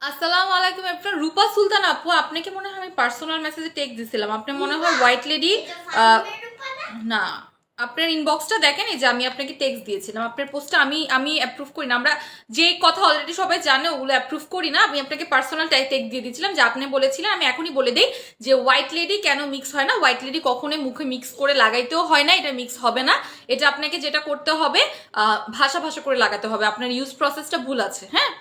আসসালামু আলাইকুম আপনার রূপা সুলতান আপু, আপনাকে মনে হয় আমি পার্সোনাল মেসেজে টেক্সট দিছিলাম। আপনি মনে হয় হোয়াইট লেডি। না, আপনার ইনবক্সটা দেখেন, এই যে আমি আপনাকে টেক্সট দিয়েছিলাম। আপনার পোস্টটা আমি আমি অ্যাপ্রুভ করি না। আমরা যে কথা অলরেডি সবাই জানে ওগুলো অ্যাপ্রুভ করি না। আমি আপনাকে পার্সোনাল টেক্সট দিয়ে দিয়েছিলাম যে আপনি বলেছিলেন। আমি এখনই বলে দিই যে হোয়াইট লেডি কেন মিক্স হয় না। হোয়াইট লেডি কখনোই মুখে মিক্স করে লাগাইতেও হয় না, এটা মিক্স হবে না। এটা আপনাকে যেটা করতে হবে, ভাষা ভাষা করে লাগাতে হবে। আপনার ইউজ প্রসেসটা ভুল আছে। হ্যাঁ,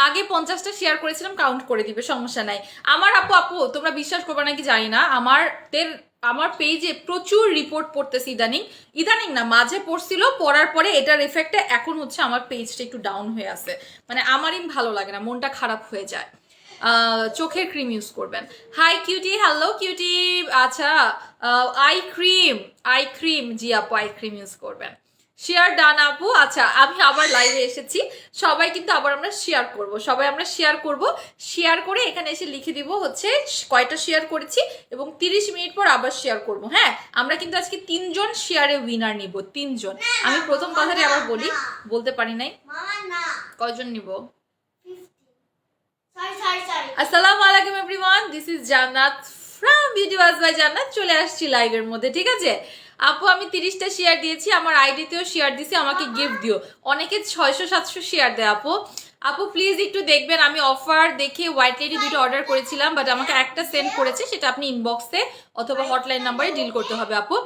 আগে 50টা শেয়ার করেছিলাম, কাউন্ট করে দিবে, সমস্যা নাই। আমার আপু আপু তোমরা বিশ্বাস করবে নাকি জানি না, আমার পেজে প্রচুর রিপোর্ট পড়তেছি ইদানিং। ইদানিং না, মাঝে পড়ছিল, পড়ার পরে এটার এফেক্টে এখন হচ্ছে আমার পেজটা একটু ডাউন হয়ে আছে। মানে আমারই ভালো লাগে না, মনটা খারাপ হয়ে যায়। চোখের ক্রিম ইউজ করবেন। High cutie, hello cutie. আচ্ছা, আই ক্রিম জি আপু, আই ক্রিম ইউজ করবেন। শেয়ার ডান আপু। আচ্ছা, আমি আবার লাইভে এসেছি। সবাই কিন্তু আবার আমরা শেয়ার করব, সবাই আমরা শেয়ার করব। শেয়ার করে এখানে এসে লিখে দিব হচ্ছে কয়টা শেয়ার করেছি, এবং 30 মিনিট পর আবার শেয়ার করব। হ্যাঁ, আমরা কিন্তু আজকে 3জন শেয়ারে উইনার নিব, 3জন। আমি প্রথম কথাটি আবার বলি, বলতে পারি নাই। কয়জন নিব? আসসালামু আলাইকুম এভরিওয়ান, দিস ইজ জান্নাত ফ্রম ভিডিওস বাই জান্নাত। চলে আসছি লাইভের মধ্যে, ঠিক আছে আপু। আমি 30টা শেয়ার দিয়েছি, আমার আইডিতেও শেয়ার দিছি, আমাকে গিফট দিও। অনেকে 600-700 শেয়ার দেয় আপু। আপু প্লিজ একটু দেখবেন, আমি অফার দেখে হোয়াইট লেডি দুটো অর্ডার করেছিলাম, বাট আমাকে একটা সেন্ড করেছে, সেটা আপনি ইনবক্সে অথবা হটলাইন নাম্বারে ডিল করতে হবে আপু।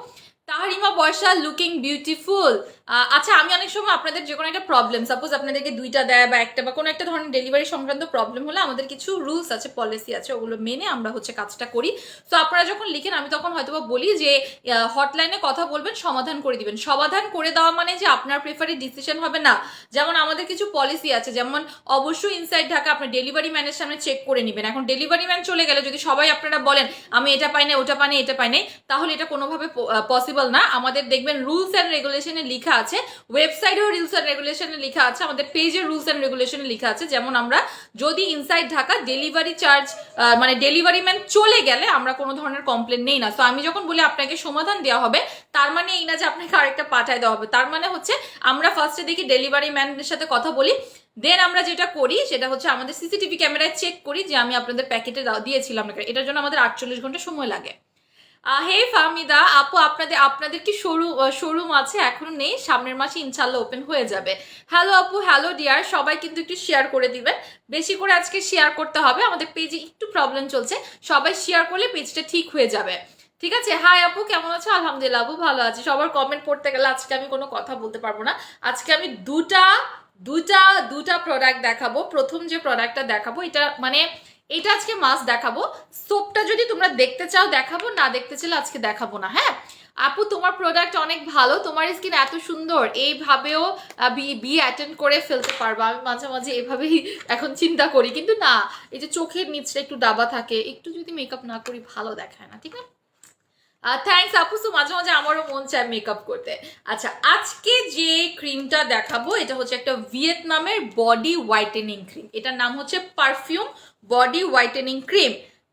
তাহারিমা বর্ষা লুকিং বিউটিফুল। আচ্ছা, আমি অনেক সময় আপনাদের যে কোনো একটা প্রবলেম, সাপোজ আপনাদেরকে দুইটা দেয় বা একটা বা কোনো একটা ধরনের ডেলিভারি সংক্রান্ত প্রবলেম হলে আমাদের কিছু রুলস আছে, পলিসি আছে, ওগুলো মেনে আমরা হচ্ছে কাজটা করি। তো আপনারা যখন লিখেন আমি তখন হয়তো বলি যে হটলাইনে কথা বলবেন, সমাধান করে দিবেন। সমাধান করে দেওয়া মানে যে আপনার প্রেফারেড ডিসিশন হবে না। যেমন আমাদের কিছু পলিসি আছে, যেমন অবশ্যই ইনসাইড ঢাকা আপনার ডেলিভারি ম্যানের সামনে চেক করে নেবেন। এখন ডেলিভারি ম্যান চলে গেলে যদি সবাই আপনারা বলেন আমি এটা পাই না, ওটা পাই না, এটা পাই নাই, তাহলে এটা কোনোভাবে পসিবল না। আমাদের দেখবেন রুলস অ্যান্ড রেগুলেশনে লেখা আছে, ওয়েবসাইটেও রুলস অ্যান্ড রেগুলেশনে লেখা আছে, আমাদের পেজের রুলস অ্যান্ড রেগুলেশনে লেখা আছে। যেমন আমরা যদি ইনসাইড ঢাকা ডেলিভারি চার্জ, মানে ডেলিভারি ম্যান চলে গেলে আমরা কোনো ধরনের কমপ্লেন নেই না। তো আমি যখন বলি আপনাকে সমাধান দেওয়া হবে, তার মানে এই না যে আপনাকে আরেকটা পাঠায় দেওয়া হবে। তার মানে হচ্ছে আমরা ফার্স্টে দেখি ডেলিভারি ম্যানের সাথে কথা বলি, দেন আমরা যেটা করি সেটা হচ্ছে আমাদের সিসিটিভি ক্যামেরায় চেক করি যে আমি আপনাদের প্যাকেটে দিয়েছিলাম। এটার জন্য আমাদের 48 ঘন্টা সময় লাগে। হে ফাহমিদা আপু, আপনাদের কি শোরুম আছে? এখনো নেই, সামনের মাসে ইনশাল্লাহ ওপেন হয়ে যাবে। হ্যালো আপু, হ্যালো ডিয়ার, সবাই কিন্তু একটু শেয়ার করে দিবেন। বেশি করে আজকে শেয়ার করতে হবে, আমাদের পেজে একটু প্রবলেম চলছে। সবাই শেয়ার করলে পেজটা ঠিক হয়ে যাবে, ঠিক আছে। হাই আপু, কেমন আছো? আলহামদুলিল্লাহ আপু, ভালো আছি। সবার কমেন্ট পড়তে গেলে আজকে আমি কোনো কথা বলতে পারবো না। আজকে আমি দুটা দুটা দুটা প্রোডাক্ট দেখাবো। প্রথম যে প্রোডাক্টটা দেখাবো এটা আজকে মাস্ট দেখাবো। সোপটা যদি তোমরা দেখতে চাও দেখাবো, না দেখতে চাইলে আজকে দেখাবো না। হ্যাঁ আপু, তোমার প্রোডাক্ট অনেক ভালো, তোমার স্কিন এত সুন্দর, এইভাবেও বিয়ে অ্যাটেন্ড করে ফেলতে পারবা। আমি মাঝে মাঝে এভাবেই এখন চিন্তা করি, কিন্তু না, এই যে চোখের নিচটা একটু ডাবা থাকে, একটু যদি মেকআপ না করি ভালো দেখায় না, ঠিক আছে। থ্যাংকস আপু। সো মাঝে মাঝে আমারও মন চায় মেকআপ করতে। আচ্ছা, আজকে যে ক্রিমটা দেখাবো এটা হচ্ছে একটা ভিয়েতনামের বডি হোয়াইটেনিং ক্রিম। এটার নাম হচ্ছে পারফিউম বডি হোয়াইটেনিং ক্রিম।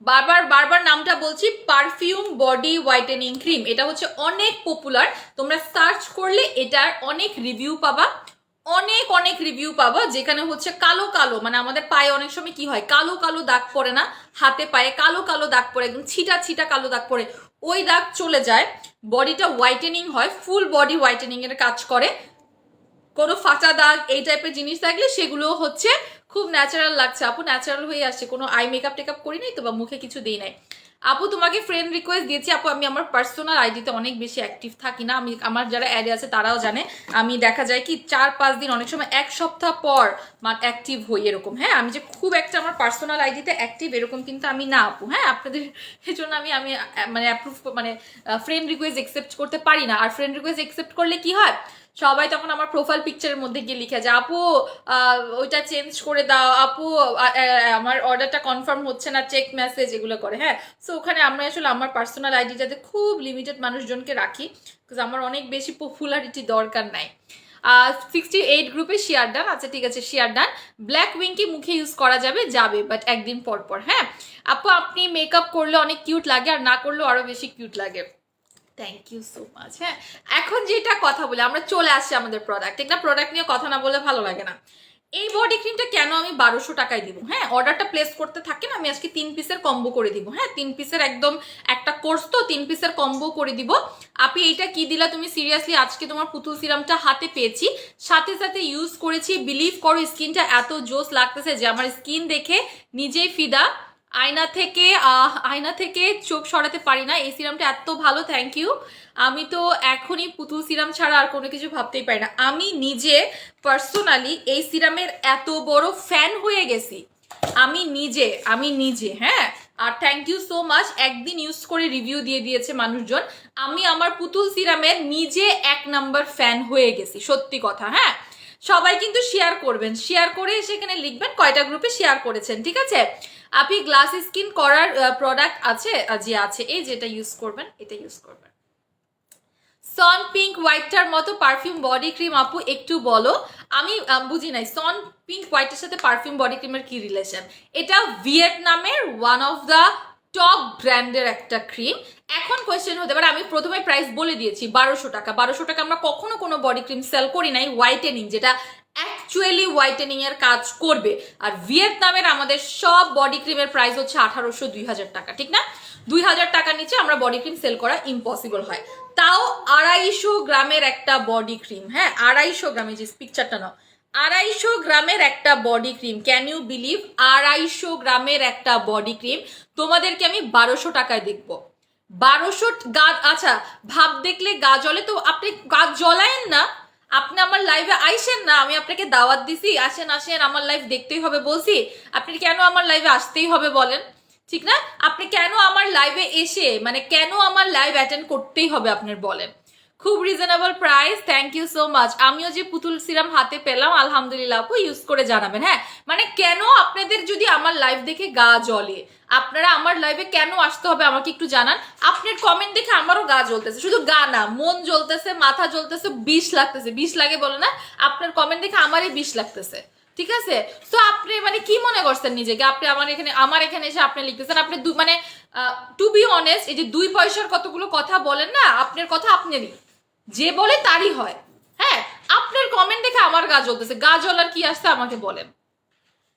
বারবার বারবার নামটা বলছি, পারফিউম বডি হোয়াইটেনিং ক্রিম। এটা হচ্ছে অনেক পপুলার, তোমরা সার্চ করলে এটার অনেক রিভিউ পাবা, অনেক অনেক রিভিউ পাবো। যেখানে হচ্ছে কালো কালো, মানে আমাদের পায়ে অনেক সময় কি হয়, কালো কালো দাগ পড়ে না, হাতে পায়ে কালো কালো দাগ পড়ে, একদম ছিটা ছিটা কালো দাগ পড়ে, ওই দাগ চলে যায়, বডিটা হোয়াইটেনিং হয়, ফুল বডি হোয়াইটেনিং এর কাজ করে। কোনো ফাটা দাগ এই টাইপের জিনিস থাকলে সেগুলো হচ্ছে খুব ন্যাচারাল লাগছে আপু, ন্যাচারাল হয়ে আসছে, কোনো আই মেকআপ টেকআপ করি নাই তো, বা মুখে কিছু দিই নাই। আপু তোমাকে ফ্রেন্ড রিকোয়েস্ট দিয়েছি আপু, আমি আমার পার্সোনাল আইডিতে অনেক বেশি অ্যাক্টিভ থাকি না। আমি আমার যারা অ্যাডে আছে তারাও জানে, আমি দেখা যায় কি 4-5 দিন, অনেক সময় 1 সপ্তাহ পর অ্যাক্টিভ হই এরকম। হ্যাঁ, আমি যে খুব একটা আমার পার্সোনাল আইডিতে অ্যাক্টিভ এরকম কিন্তু আমি না আপু। হ্যাঁ, আপনাদের এই জন্য আমি আমি মানে অ্যাপ্রুভ, মানে ফ্রেন্ড রিকোয়েস্ট একসেপ্ট করতে পারি না। আর ফ্রেন্ড রিকোয়েস্ট একসেপ্ট করলে কি হয়, সবাই তখন আমার প্রোফাইল পিকচারের মধ্যে গিয়ে লিখে যে আপু ওইটা চেঞ্জ করে দাও, আপু আমার অর্ডারটা কনফার্ম হচ্ছে না, চেক মেসেজ এগুলো করে। হ্যাঁ, সো ওখানে আমরা আসলে আমার পার্সোনাল আইডিটাতে খুব লিমিটেড মানুষজনকে রাখি, বিকজ আমার অনেক বেশি পপুলারিটি দরকার নাই। 68 গ্রুপে শেয়ার ডান। আচ্ছা ঠিক আছে, শেয়ার ডান। ব্ল্যাক উইং কি মুখে ইউজ করা যাবে? যাবে, বাট একদিন পর পর। হ্যাঁ আপু, আপনি মেকআপ করলে অনেক কিউট লাগে, আর না করলেও আরো বেশি কিউট লাগে। Thank you so much. হ্যাঁ, এখন যেটা কথা বলে আমরা চলে আসছি আমাদের প্রোডাক্ট, একটা প্রোডাক্ট নিয়ে কথা না বলে ভালো লাগে না। এই বডি ক্রিমটা কেন আমি 1200 টাকায় দিব, হ্যাঁ অর্ডারটা প্লেস করতে থাকেন, আমি আজকে 3 পিসের কম্বো করে দিব, হ্যাঁ 3 পিসের একদম একটা কোর্স তো 3 পিসের কম্বো করে দিব। আপনি এইটা কি দিলা তুমি সিরিয়াসলি, আজকে তোমার পুতুল সিরামটা হাতে পেয়েছি, সাথে সাথে ইউজ করেছি, বিলিভ করো স্কিনটা এত জোস লাগতেছে যে আমার স্কিন দেখে নিজেই ফিদা, আয়না থেকে চোখ সরাতে পারি না, এই সিরামটা এত ভালো, থ্যাংক ইউ। আমি তো এখনই পুতুল সিরাম ছাড়া আর কোনো কিছু ভাবতেই পারি না, আমি নিজে পার্সোনালি এই সিরামের এত বড় ফ্যান হয়ে গেছি, আমি নিজে হ্যাঁ। আর থ্যাংক ইউ সো মাচ, একদিন ইউজ করে রিভিউ দিয়ে দিয়েছে মানুষজন, আমি আমার পুতুল সিরামের নিজে 1 নাম্বার ফ্যান হয়ে গেছি, সত্যি কথা। হ্যাঁ সবাই কিন্তু শেয়ার করবেন, শেয়ার করে সেখানে লিখবেন কয়টা গ্রুপে শেয়ার করেছেন, ঠিক আছে। আপনি গ্লাস স্কিন করার প্রোডাক্ট আছে, যে আছে এই যেটা ইউজ করবেন, এটা ইউজ করবেন। সন পিঙ্ক হোয়াইটটার মতো পারফিউম বডি ক্রিম আপু একটু বলো, আমি বুঝি নাই সন পিঙ্ক হোয়াইটের সাথে পারফিউম বডি ক্রিমের কি রিলেশন। এটা ভিয়েতনামের ওয়ান অফ দ্য টপ ব্র্যান্ডের একটা ক্রিম। এখন কোয়েশ্চেন হতে পারে, আমি প্রথমে প্রাইস বলে দিয়েছি 1200 টাকা, 1200 টাকা আমরা কখনো কোনো বডি ক্রিম সেল করি নাই হোয়াইটেনিং, যেটা অ্যাকচুয়ালি হোয়াইটেনিং এর কাজ করবে। আর ভিয়েতনামের আমাদের সব বডি ক্রিমের প্রাইস হচ্ছে 1800 2000 টাকা, ঠিক না। 2000 টাকার নিচে আমরা বডি ক্রিম সেল করা ইম্পসিবল হয়, তাও 250 গ্রামের একটা বডি ক্রিম, হ্যাঁ 250 গ্রামের, যে পিকচারটা নাও, 250 গ্রামের একটা body cream, can you believe 250 গ্রামের একটা বডি ক্রিম তোমাদেরকে আমি 1200 টাকায় দেখবো। 1200 গাছ, আচ্ছা ভাব দেখলে গা জ্বলে, তো আপনি গা জ্বলায়েন না, আপনি আমার লাইভে আইসেন না, আমি আপনাকে দাওয়াত দিছি, আসেন আসেন আমার লাইভ দেখতেই হবে বলছি, আপনি কেন আমার লাইভে আসতেই হবে বলেন, ঠিক না। আপনি কেন আমার লাইভে এসে, মানে কেন আমার লাইভ অ্যাটেন্ড করতেই হবে আপনার বলেন। খুব reasonable price, thank you so much. আমিও যে পুতুল সিরাম হাতে পেলাম আলহামদুলিল্লাহ আপু, ইউজ করে জানাবেন। হ্যাঁ মানে কেন আপনাদের যদি আমার লাইভ দেখে গা জ্বলে, আপনারা আমার লাইভে কেন আসতে হবে আমাকে একটু জানান। আপনার কমেন্ট দেখে আমারও গা জ্বলতেছে, শুধু গা না মন জ্বলতেছে, মাথা জ্বলতেছে, বিষ লাগতেছে, বিষ লাগে বলে না, আপনার কমেন্ট দেখে আমারই বিষ লাগতেছে, ঠিক আছে। তো আপনি মানে কি মনে করছেন নিজেকে, আপনি আমার এখানে এসে আপনি লিখতেছেন, আপনি মানে টু বি অনেস্ট, এই যে 2 পয়সার কতগুলো কথা বলেন না, আপনার কথা আপনারই, যে বলে তারই হয়। হ্যাঁ আপনার কমেন্ট দেখে আমার গা জ্বলতেছে, গা জ্বলার কি আসছে আমাকে বলেন।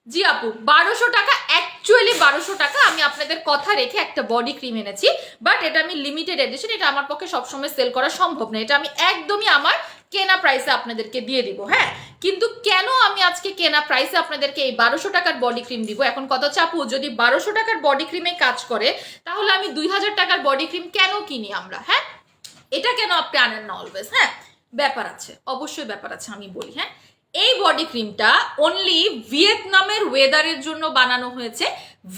জি আপু 1200 টাকা, অ্যাকচুয়ালি 1200 টাকা আমি আপনাদের কথা রেখে একটা বডি ক্রিম এনেছি, বাট এটা আমি লিমিটেড এডিশন, এটা আমার পক্ষে সবসময় সেল করা সম্ভব না, এটা আমি একদমই আমার কেনা প্রাইসে আপনাদেরকে দিয়ে দিব। হ্যাঁ কিন্তু কেন আমি আজকে কেনা প্রাইসে আপনাদেরকে এই 1200 টাকার বডি ক্রিম দিব, এখন কত চাপু, যদি 1200 টাকার বডি ক্রিমে কাজ করে তাহলে আমি 2000 টাকার বডি ক্রিম কেন কিনি আমরা, হ্যাঁ এটা কেন আপনি আনেন না অলওয়েজ। হ্যাঁ ব্যাপার আছে, অবশ্যই ব্যাপার আছে, আমি বলি। হ্যাঁ এই বডি ক্রিমটা অনলি ভিয়েতনামের ওয়েদারের জন্য বানানো হয়েছে,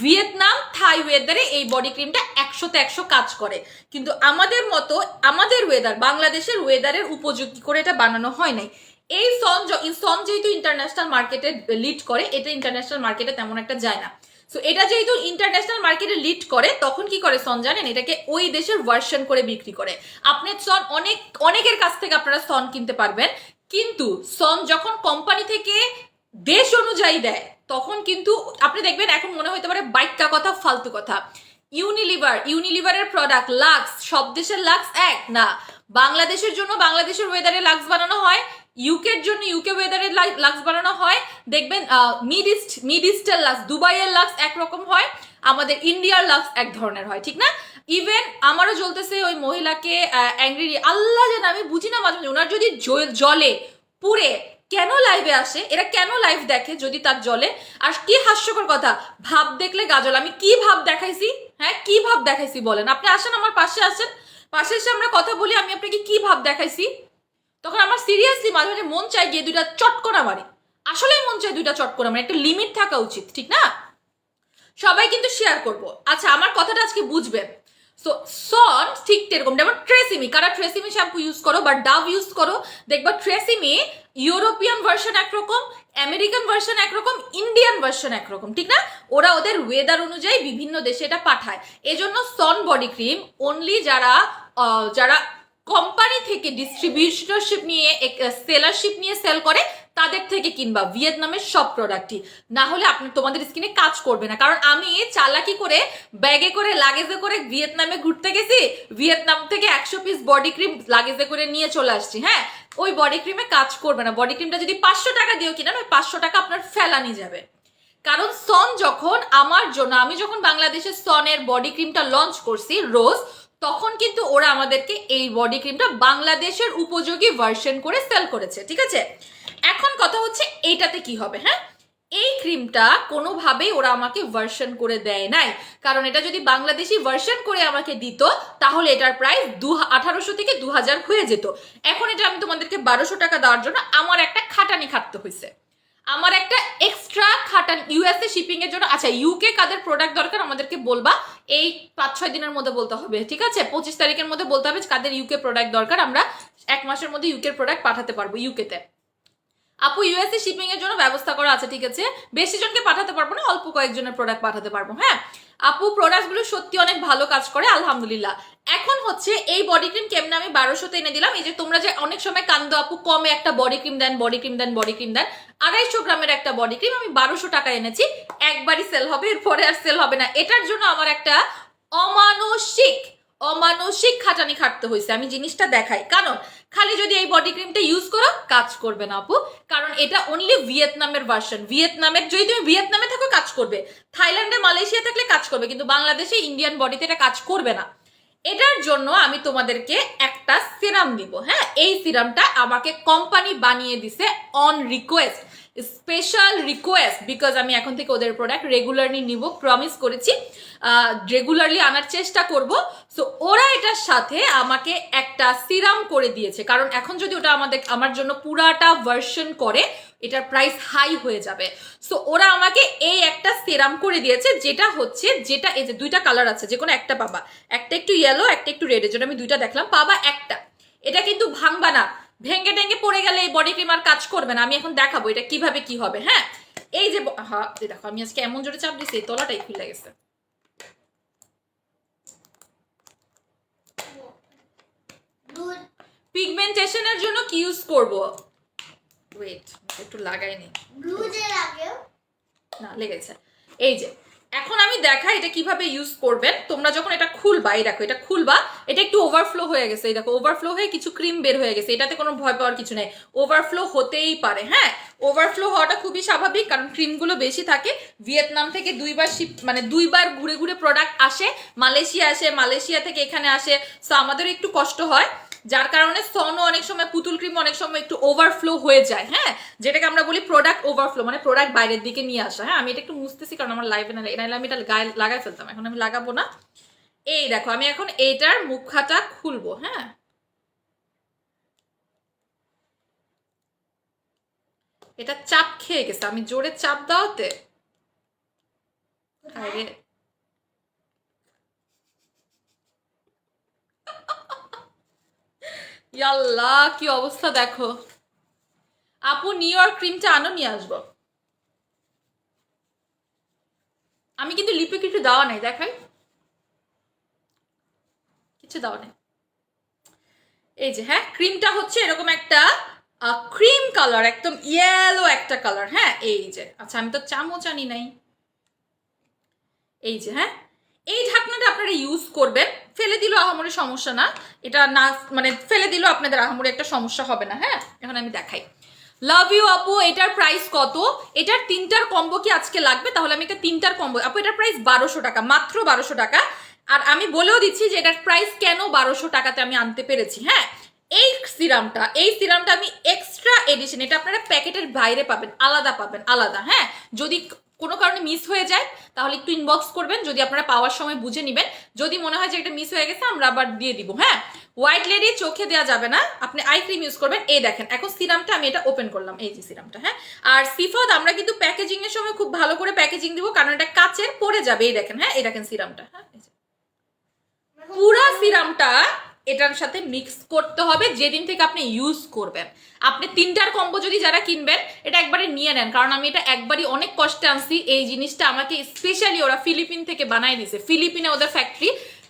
ভিয়েতনাম থাই ওয়েদারে এই বডি ক্রিমটা 100তে 100 কাজ করে, কিন্তু আমাদের মতো আমাদের ওয়েদার, বাংলাদেশের ওয়েদারের উপযোগী করে এটা বানানো হয় নাই। এই সন যেহেতু ইন্টারন্যাশনাল মার্কেটে লিড করে, এটা ইন্টারন্যাশনাল মার্কেটে তেমন একটা যায় না, সো এটা যেহেতু ইন্টারন্যাশনাল মার্কেটে লিড করে, তখন কি করে সন জানেন, এটাকে ওই দেশের ভার্সন করে বিক্রি করে। আপনি সন অনেকের কাছ থেকে আপনারা সন কিনতে পারবেন, কিন্তু সন যখন কোম্পানি থেকে দেশ অনুযায়ী দেয় তখন কিন্তু আপনি দেখবেন, এখন মনে হতে পারে বাইকটা কথা ফালতু কথা, ইউনিলিভারের প্রোডাক্ট লাক্স, সব দেশের লাক্স এক না, বাংলাদেশের জন্য বাংলাদেশের ওয়েদারে লাক্স বানানো হয়, ইউকের জন্য ইউকে ওয়েদারের লাক্স বানানো হয়, দেখবেন মিড ইস্টের লাক্স, দুবাইয়ের লাক্স একরকম হয়, আমাদের ইন্ডিয়ার লাক্স এক ধরনের হয়, ঠিক না। ইভেন আমারও জ্বলতেছে ওই মহিলাকে অ্যাংরি, আল্লাহ জানে আমি বুঝি না, মাঝে মাঝে ওনার যদি জলে পুড়ে কেন লাইভে আসে, এরা কেন লাইভ দেখে যদি তার জলে। আর কি হাস্যকর কথা, ভাব দেখলে গাজল, আমি কি ভাব দেখাইছি, হ্যাঁ কি ভাব দেখাইছি বলেন, আপনি আসেন আমার পাশে, আসেন পাশে এসে আমরা কথা বলি, আমি আপনাকে কি ভাব দেখাইছি। তখন আমার সিরিয়াসলি মাঝে মাঝে মন চাই গিয়ে 2টা চটকনা মারি, আসলেই মন চাই 2টা চটকনা মারি, একটা লিমিট থাকা উচিত, ঠিক না। সবাই কিন্তু শেয়ার করব। আচ্ছা আমার কথাটা আজকে বুঝবেন। সো সন ঠিক এরকম, যেমন ট্রেসিমি, কারা ট্রেসিমি শ্যাম্পু ইউজ করো বা ডাভ ইউজ করো, দেখবা ট্রেসিমি ইউরোপিয়ান ভার্সন একরকম, আমেরিকান ভার্সন একরকম, ইন্ডিয়ান ভার্সন একরকম, ঠিক না। ওরা ওদের ওয়েদার অনুযায়ী বিভিন্ন দেশে এটা পাঠায়, এজন্য সন বডি ক্রিম অনলি যারা কোম্পানি থেকে ডিস্ট্রিবিউটরশিপ নিয়ে সেলারশিপ নিয়ে সেল করে তাদের থেকে কিনবা ভিয়েতনামের সব প্রোডাক্টই, না হলে আপনি তোমাদের স্কিনে কাজ করবে না। কারণ আমি চালাকি করে ব্যাগে করে লাগেজে করে ভিয়েতনামে ঘুরতে গেছি, ভিয়েতনাম থেকে 100 পিস বডি ক্রিম লাগেজে করে নিয়ে চলে আসছি। হ্যাঁ, ওই বডি ক্রিমে কাজ করবে না। বডি ক্রিমটা যদি 500 টাকা দিও কিনা, ওই 500 টাকা আপনার ফেলানি যাবে। কারণ সন যখন আমার জন্য, আমি যখন বাংলাদেশের সনের বডি ক্রিমটা লঞ্চ করছি রোজ, তখন কিন্তু ওরা আমাদেরকে এই বডি ক্রিমটা বাংলাদেশের উপযোগী ভার্সন করে সেল করেছে, ঠিক আছে। এখন কথা হচ্ছে এইটাতে কি হবে। হ্যাঁ, এই ক্রিমটা কোনোভাবেই ওরা আমাকে ভার্সন করে দেয় নাই, কারণ এটা যদি বাংলাদেশি ভার্সন করে আমাকে দিত তাহলে এটার প্রাইস 1800 থেকে 2000 হয়ে যেত। এখন এটা আমি তোমাদেরকে 1200 টাকা দেওয়ার জন্য আমার একটা খাটানি খাটতে হয়েছে, আমার একটা এক্সট্রা খাটান ইউএসএ শিপিং এর জন্য। আচ্ছা, ইউকে কাদের প্রোডাক্ট দরকার আমাদেরকে বলবা, এই 5-6 দিনের মধ্যে বলতে হবে, ঠিক আছে। 25 তারিখের মধ্যে বলতে হবে কাদের ইউকে প্রোডাক্ট দরকার, আমরা 1 মাসের মধ্যে ইউকে প্রোডাক্ট পাঠাতে পারবো ইউকেতে। আপু ইউএসএ শিপিং এর জন্য ব্যবস্থা করা আছে, ঠিক আছে। বেশি জনকে পাঠাতে পারবো না, অল্প কয়েকজনের প্রোডাক্ট পাঠাতে পারবো। হ্যাঁ আপু, প্রোডাক্টগুলো সত্যি অনেক ভালো কাজ করে আলহামদুলিল্লাহ। এখন হচ্ছে এই বডি ক্রিম কেমনে আমি 1200তে এনে দিলাম। এই যে তোমরা যে অনেক সময় কান্দো আপু কমে একটা বডি ক্রিম দেন, বডি ক্রিম দেন, বডি ক্রিম দেন, 250 গ্রামের একটা বডি ক্রিম আমি 1200 টাকা এনেছি। একবারই সেল হবে, এরপরে আর সেল হবে না। এটার জন্য আমার একটা অমানসিক খাটানি খাটতে হয়েছে। আমি জিনিসটা দেখাই, কারণ খালি যদি এই বডি ক্রিমটা ইউজ করো কাজ করবে না আপু, কারণ এটা অনলি ভিয়েতনামের ভার্সন। ভিয়েতনামের, যদি তুমি ভিয়েতনামে থাকো কাজ করবে, থাইল্যান্ডে মালয়েশিয়া থাকলে কাজ করবে, কিন্তু বাংলাদেশে ইন্ডিয়ান বডিতে এটা কাজ করবে না। এটার জন্য আমি তোমাদেরকে একটা সিরাম দিব। হ্যাঁ, এই সিরামটা আমাকে কোম্পানি বানিয়ে দিছে on request, special request, because আমি এখন থেকে ওদের প্রোডাক্ট রেগুলারলি নিব, প্রমিস করেছি রেগুলারলি আনার চেষ্টা করব। সো ওরা এটার সাথে আমাকে একটা সিরাম করে দিয়েছে, কারণ এখন যদি ওটা আমার জন্য পুরাটা ভার্সন করে এটার প্রাইস হাই হয়ে যাবে। সো ওরা আমাকে এই একটা সিরাম করে দিয়েছে, যেটা এই যে 2টা কালার আছে, যে কোনো একটা পাবা, একটা একটু ইয়েলো, একটা একটু রেড, এর জন্য আমি 2টা দেখলাম, পাবা একটা। এটা কিন্তু ভাঙবা না, ভেঙে টেঙ্গে পড়ে গেলে এই বডি ক্রিম আর কাজ করবে না। আমি এখন দেখাবো এটা কিভাবে কি হবে। হ্যাঁ, এই যে দেখো আমি আজকে এমন জোরে চাপ দিচ্ছি তলাটাই খুলে গেছে। পিগমেন্টেশনের জন্য কি ইউজ করব, ওয়েট একটু লাগাই নি, না লেগেছে। এই যে এখন আমি দেখাই এটা কিভাবে ইউজ করবেন। তোমরা যখন এটা খুলবা, এই দেখো এটা খুলবা, এটা একটু ওভারফ্লো হয়ে গেছে, এই দেখো ওভারফ্লো হয়ে কিছু ক্রিম বের হয়ে গেছে। এটাতে কোনো ভয় পাওয়ার কিছু নেই, ওভারফ্লো হতেই পারে। হ্যাঁ, ওভারফ্লো হওয়াটা খুবই স্বাভাবিক, কারণ ক্রিমগুলো বেশি থাকে। ভিয়েতনাম থেকে 2বার ঘুরে ঘুরে প্রোডাক্ট আসে, মালয়েশিয়া থেকে এখানে আসে। সো আমাদেরও একটু কষ্ট হয়, যার কারণে সনও অনেক সময়, পুতুল ক্রিম অনেক সময় একটু ওভারফ্লো হয়ে যায়। হ্যাঁ, যেটাকে আমরা বলি প্রোডাক্ট ওভারফ্লো, মানে প্রোডাক্ট বাইরের দিকে নিয়ে আসা। হ্যাঁ, আমি এটা একটু মুছতেছি কারণ আমার লাইভে না, আমি এটা গায়ে লাগাই ফেলতাম, এখন আমি লাগাবো না। এই দেখো আমি এখন এইটার মুখাটা খুলবো। হ্যাঁ, এটা চাপ খেয়ে গেছে, আমি জোরে চাপ দাওতে। আরে ইয়াল্লা, কি অবস্থা দেখো। আপু নিউ ইয়র্ক ক্রিমটা আনো, নিয়ে আসবো। আমি কিন্তু লিপে কিছু দেওয়া নাই, দেখাই কিছু দেওয়া নাই। এই যে হ্যাঁ, ক্রিমটা হচ্ছে এরকম একটা ক্রিম কালার, একদম ইয়েলো একটা কালার। হ্যাঁ, এই যে, আচ্ছা আমি তো চামচ আনি নাই। এই যে হ্যাঁ, এই ঢাকনাটা আপনারা ইউজ করবেন। ফেলে দিলেও আহামরি সমস্যা না, এটা না মানে ফেলে দিলেও আপনাদের আহামরি একটা সমস্যা হবে না। হ্যাঁ, এখন আমি দেখাই। লাভ ইউ আপু, এটার প্রাইস কত? এটার 3টার কম্বো কি আজকে লাগবে? তাহলে আমি এটা 3টার কম্বো, আপু এটার প্রাইস 1200 টাকা, মাত্র 1200 টাকা। আর আমি বলেও দিচ্ছি যে এটার প্রাইস কেন 1200 টাকাতে আমি আনতে পেরেছি। হ্যাঁ, এই সিরামটা আমি এক্সট্রা এডিশন, এটা আপনারা প্যাকেটের বাইরে পাবেন, আলাদা। হ্যাঁ, যদি কোনো কারণে মিস হয়ে যায় তাহলে একটু ইনবক্স করবেন, যদি আপনারা পাওয়ার সময় বুঝে নেবেন। যদি মনে হয় যে এটা মিস হয়ে গেছে আমরা আবার দিয়ে দিব। হ্যাঁ, হোয়াইট লেডি চোখে দেওয়া যাবে না, আপনি আই ক্রিম ইউজ করবেন। এই দেখেন এখন সিরামটা আমি এটা ওপেন করলাম, এই যে সিরামটা। হ্যাঁ, আর সিফাত আমরা কিন্তু প্যাকেজিং এর সময় খুব ভালো করে প্যাকেজিং দিব, কারণ এটা কাচের পড়ে যাবে। এই দেখেন, হ্যাঁ এই দেখেন সিরামটা। হ্যাঁ, পুরা সিরামটা এটার সাথে মিক্স করতে হবে যেদিন থেকে আপনি ইউজ করবেন। আপনি 3টার কম্বো যদি যারা কিনবেন এটা একবারে নিয়ে নেন, কারণ আমি এটা একবারই অনেক কষ্টে আনছি। এই জিনিসটা আমাকে স্পেশালি ওরা ফিলিপিন থেকে বানাই দিছে, ফিলিপিনে ওদের ফ্যাক্টরি,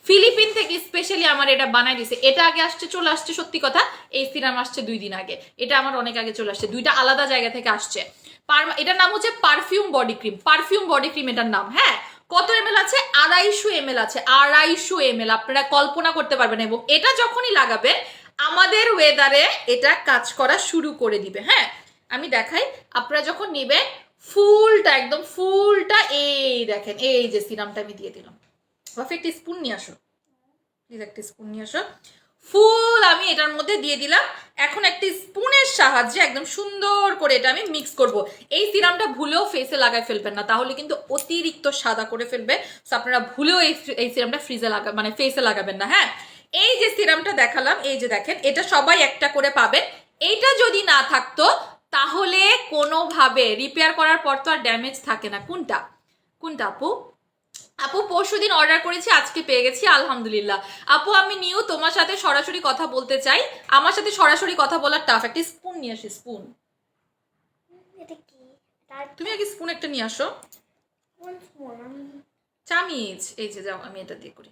ফিলিপিন থেকে স্পেশালি আমার এটা বানাই দিছে। এটা আগে আসছে, চলে আসছে, সত্যি কথা এই সিরাম আসছে 2 দিন আগে, এটা আমার অনেক আগে চলে আসছে, দুইটা আলাদা জায়গা থেকে আসছে। এটার নাম হচ্ছে perfume body cream, perfume body cream এটার নাম। হ্যাঁ, কত এমএল আছে? 250 ml আছে, 250 ml, আপনারা কল্পনা করতে পারবেন। এবং এটা যখনই লাগাবেন আমাদের ওয়েদারে এটা কাজ করা শুরু করে দিবে। হ্যাঁ, আমি দেখাই, আপনারা যখন নেবেন ফুলটা, একদম ফুলটা, এই দেখেন, এই যে সিরামটা আমি দিয়ে দিলাম। বাফি একটা স্পুন নিয়ে আসো, প্লিজ একটা স্পুন নিয়ে আসো। ফুল আমি এটার মধ্যে দিয়ে দিলাম। এখন একটা স্পুনের সাহায্যে একদম সুন্দর করে এটা আমি মিক্স করব। এই সিরামটা ভুলেও ফেসে লাগাই ফেলবেন না, তাহলে কিন্তু অতিরিক্ত সাদা করে ফেলবে। সো আপনারা ভুলেও এই সিরামটা ফ্রিজে মানে ফেসে লাগাবেন না। হ্যাঁ, এই যে সিরামটা দেখালাম, এই যে দেখেন, এটা সবাই একটা করে পাবেন। এইটা যদি না থাকতো তাহলে কোনোভাবে রিপেয়ার করার পর তো আর ড্যামেজ থাকে না। কোনটা কোনটা আপু? আপু পরশুদিন অর্ডার করেছি, আজকে পেয়ে গেছি, আলহামদুলিল্লাহ। আপু আমি নিউ তোমার সাথে সরাসরি কথা বলতে চাই, আমার সাথে সরাসরি কথা বলার টাফ। একটা স্পুন নিয়ে আসি, স্পুন। তুমি আগে স্পুন একটা নিয়ে আসো। চামিচ, এই যে যাও, আমি এটা দিয়ে করি।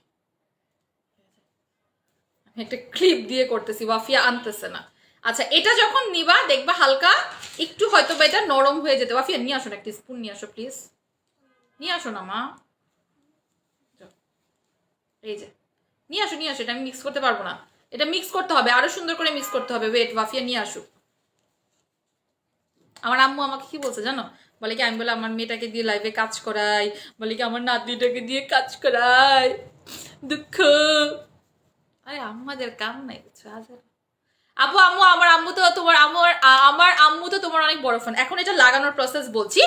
আমি একটা ক্লিপ দিয়ে করতেছি, ওয়াফিয়া আনতেছে না। আচ্ছা, এটা যখন নিবা দেখবা হালকা একটু হয়তো বা এটা নরম হয়ে যেতে। ওয়াফিয়া নিয়ে আসো না, একটা স্পুন নিয়ে আসো প্লিজ, নিয়ে আসো না মা। এই যে নিয়ে আসো, নিয়ে আসো, এটা আমি মিক্স করতে পারবো না, এটা মিক্স করতে হবে, আরো সুন্দর করে মিক্স করতে হবে। ওয়েট, ওয়াফিয়া নিয়ে আসো। আমার আম্মু আমাকে কি বলছে জানো? বলে কি, আমি বলে আমার মেয়েটাকে দিয়ে লাইভে কাজ করাই, বলে কি আমার নাতনিটাকে দিয়ে কাজ করাই, দুঃখ। আরে আমাদের কাম নাই কিছু। আপু আম্মু, আমার আম্মু তো তোমার, আমার আম্মু তো তোমার অনেক বড় ফ্যান। এখন এটা লাগানোর প্রসেস বলছি।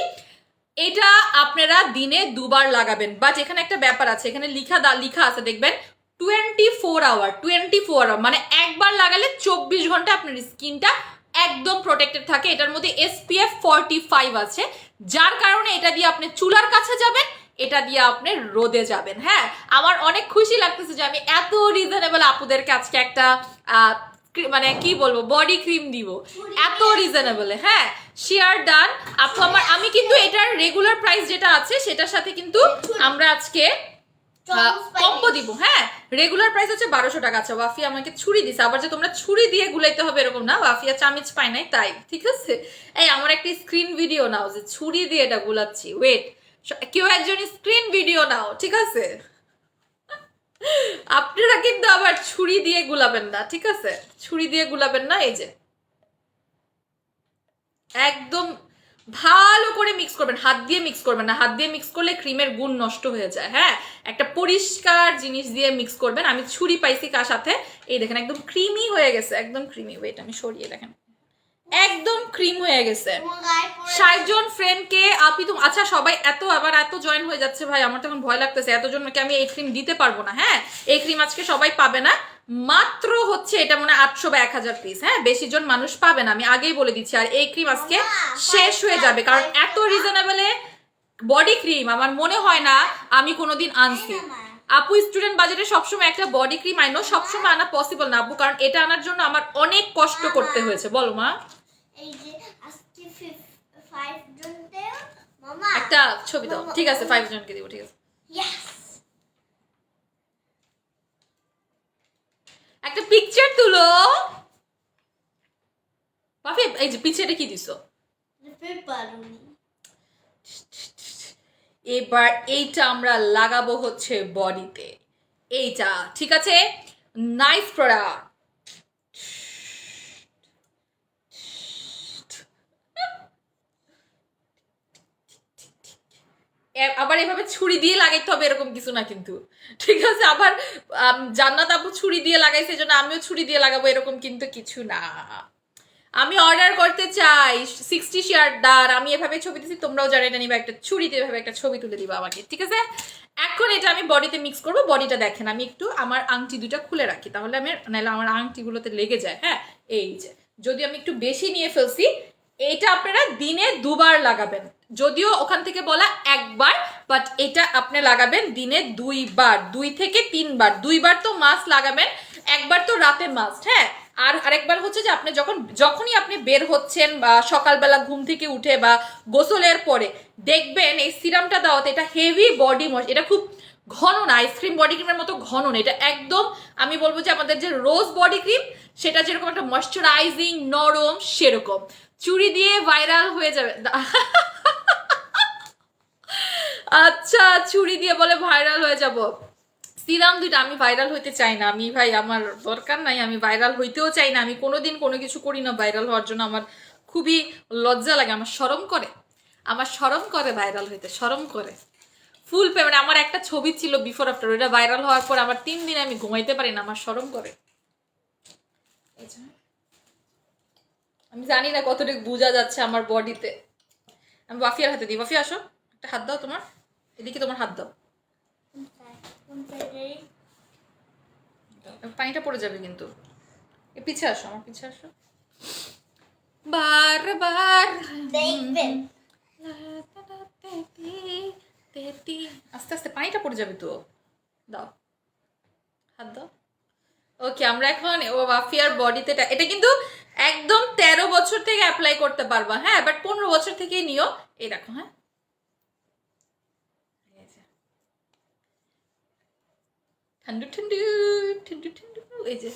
এটা আপনারা দিনে 2 বার লাগাবেন, বাট এখানে একটা ব্যাপার আছে, এখানে লিখা আছে দেখবেন 24 আওয়ার, 24 আওয়ার, মানে একবার লাগালে 24 ঘন্টা আপনার স্কিনটা একদম প্রোটেক্টেড থাকে। এটার মধ্যে SPF 45 আছে, যার কারণে এটা দিয়ে আপনি চুলার কাছে যাবেন, এটা দিয়ে আপনি রোদে যাবেন। হ্যাঁ, আমার অনেক খুশি লাগতেছে যে আমি এত রিজনেবল আপুদেরকে আজকে একটা মানে কি বলবো বডি ক্রিম দিব, এত রিজনেবল। হ্যাঁ, শেয়ার ডান আপু। আমি কিন্তু এটার রেগুলার প্রাইস যেটা আছে সেটার সাথে কিন্তু আমরা আজকে কম্বো দিব। হ্যাঁ, রেগুলার প্রাইস হচ্ছে 1200 টাকা। আচ্ছা, ওয়াফিয়া আমাকে ছুরি দিছে, আবার যে তোমরা ছুরি দিয়ে গুলাইতে হবে এরকম না, ওয়াফিয়া চামিচ পায় নাই তাই, ঠিক আছে? এই আমার একটা স্ক্রিন ভিডিও নাও যে ছুরি দিয়ে এটা গুলাচ্ছি। ওয়েট, কেউ একজন স্ক্রিন ভিডিও নাও, ঠিক আছে? আপনারা কিন্তু আবার ছুরি দিয়ে গুলাবেন না, ঠিক আছে? ছুরি দিয়ে গুলাবেন না। এই যে একদম ভালো করে মিক্স করবেন, হাত দিয়ে মিক্স করবেন না, হাত দিয়ে মিক্স করলে ক্রিমের গুণ নষ্ট হয়ে যায়। হ্যাঁ, একটা পরিষ্কার জিনিস দিয়ে মিক্স করবেন। আমি ছুরি পাইছি কার সাথে, এই দেখেন একদম ক্রিমি হয়ে গেছে, একদম ক্রিমি। ওয়েট আমি সরিয়ে দেখেন, একদম ক্রিম হয়ে গেছে। 60 জন ফ্রেন্ডকে আপনি তো, আচ্ছা সবাই এত জয়েন হয়ে যাচ্ছে ভাই, আমার তখন ভয় লাগতেছে, এতজনকে আমি এই ক্রিম দিতে পারবো না। হ্যাঁ, এই ক্রিম আজকে সবাই পাবে না, মাত্র হচ্ছে এটা মনে হয় 800 বা 1000 পিস। হ্যাঁ, বেশি জন মানুষ পাবে না, আমি আগেই বলে দিচ্ছি। আর এই ক্রিম আজকে শেষ হয়ে যাবে, কারণ এত রিজনেবলে বডি ক্রিম আমার মনে হয় না আমি কোনোদিন আনছি। আপু স্টুডেন্ট বাজেটে সবসময় একটা বডি ক্রিম আইনো, সবসময় আনা পসিবল না আপু, কারণ এটা আনার জন্য আমার অনেক কষ্ট করতে হয়েছে। বলো মা। এই যে আজকে 5 জনতে মামা একটা ছবি দাও, ঠিক আছে? 5 জনকে দিব, ঠিক আছে? ইয়েস, একটা পিকচার তুলো। বাফি এই যে পিকচারটা কি দিছো? পেপারনি। এবার এইটা আমরা লাগাবো হচ্ছে বডিতে, এইটা, ঠিক আছে? Nice product. আবার এভাবে ছুরি দিয়ে লাগাইতে হবে এরকম কিছু না কিন্তু, ঠিক আছে? আবার জান্নাত আপু ছুরি দিয়ে লাগাইছে জন্য আমিও ছুরি দিয়ে লাগাবো এরকম কিন্তু কিছু না। আমি অর্ডার করতে চাই 60 শেয়ার ডার, আমি এভাবে ছবি দিচ্ছি, তোমরাও যারা এটা নিবা একটা ছুরি দিয়ে এভাবে একটা ছবি তুলে দিবা আমাকে, ঠিক আছে? এখন এটা আমি বডিতে মিক্স করবো। বডিটা দেখেন, আমি একটু আমার আংটি দুটা খুলে রাখি, তাহলে আমি নাহলে আমার আংটিগুলোতে লেগে যায়। হ্যাঁ, এই যে যদি আমি একটু বেশি নিয়ে ফেলছি, এইটা আপনারা দিনে 2 বার লাগাবেন, যদিও ওখান থেকে বলা 1 বার, বাট এটা আপনি লাগাবেন দিনে 2 বার, 2 থেকে 3 বার। 2 বার তো মাস্ট লাগাবেন, 1 বার তো রাতে মাস্ট। হ্যাঁ, আর আরেকবার হচ্ছে যে আপনি যখনই আপনি বের হচ্ছেন বা সকালবেলা ঘুম থেকে উঠে বা গোসলের পরে দেখবেন এই সিরামটা দেওয়াতে এটা হেভি বডি এটা খুব ঘন না, আইসক্রিম বডি ক্রিমের মতো ঘন না, এটা একদম আমি বলবো যে আমাদের যে রোজ বডি ক্রিম সেটা যেরকম একটা ময়শ্চারাইজিং নরম সেরকম। চুড়ি দিয়ে ভাইরাল হয়ে যাবে। আচ্ছা, চুড়ি দিয়ে বলে ভাইরাল হয়ে যাব। সিরাম দুইটা, আমি ভাইরাল হইতে চাই না, আমি ভাই আমার দরকার নাই, আমি ভাইরাল হইতেও চাই না, আমি কোনোদিন কোনো কিছু করি না ভাইরাল হওয়ার জন্য, আমার খুবই লজ্জা লাগে, আমার শরম করে ভাইরাল হইতে, শরম করে। ফুল পেমেন্ট, আমার একটা ছবি ছিল বিফোর আফটার, ওটা ভাইরাল হওয়ার পর আমার 3 দিন আমি ঘুমাইতে পারি না, আমার শরম করে। আমি জানি না কতটুকু বোঝা যাচ্ছে আমার বডিতে। আমি ওয়াফিয়ার হাতে দিই, ওয়াফিয়া আসো, একটা হাত দাও, তোমার এদিকে তোমার হাত দাও, পানিটা পড়ে যাবে কিন্তু। পিছে আসো, আমার পিছে আসো, বারবার দেখবেন আস্তে আস্তে পানিটা পড়ে যাবে তো, দাও হাত দাও। ওকে, আমরা এখন ওয়াফিয়ার বডিতে, এটা কিন্তু একদম 13 বছর থেকে অ্যাপ্লাই করতে পারবা, হ্যাঁ, বাট 15 বছর থেকেই নিও। এই দেখো, হ্যাঁ, ঠান্ডু ঠান্ডু ঠান্ডু ঠান্ডু, এই যে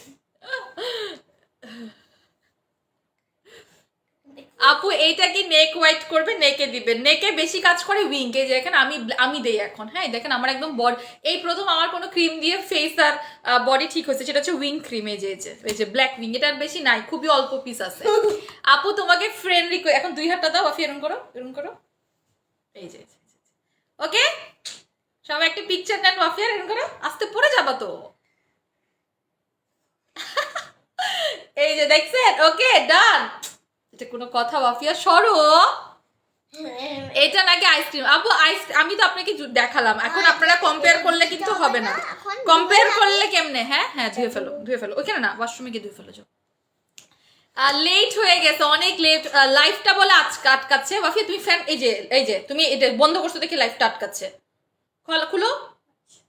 আপু এইটা কি নেক হোয়াইট করবে, নেকে দিবে, নেকে বেশি কাজ করে উইং। এই যে দেখেন আমি দেই এখন, হ্যাঁ দেখেন আমার একদম বডি, এই প্রথম আমার কোনো ক্রিম দিয়ে ফেস আর বডি ঠিক হয়েছে, সেটা হচ্ছে উইং ক্রিম। এই যে ব্ল্যাক উইং, এটার বেশি নাই, খুবই অল্প পিস আছে। আপু তোমাকে ফ্রেন্ড রিকোয়েস্ট, এখন 2 হাতটা দাও, আপু এরকম করো, এই যে ওকে, সবাই একটা পিকচার নেন, ওয়াফিয়ার এরকম করো, আস্তে পড়ে যাবা তো। এই যে দেখছেন, ওকে ডান। এটা কোনো কথা ওয়াফিয়া, সরো। এটা নাকি আইসক্রিম আপু, আমি তো আপনাকে দেখালাম, এখন আপনারা কম্পেয়ার করলে কিন্তু হবে না। কম্পেয়ার করলে কেমনে? হ্যাঁ হ্যাঁ, ধুয়ে ফেলো ওখানে না, ওয়াশরুমে গিয়ে ধুয়ে ফেলো। লেট হয়ে গেছে, অনেক লেট, লাইফটা বলে আজকে আটকাচ্ছে। ওয়াফিয়া তুমি ফ্যান, এই যে তুমি এটা বন্ধ করছো দেখি লাইফটা আটকাচ্ছে, খুলো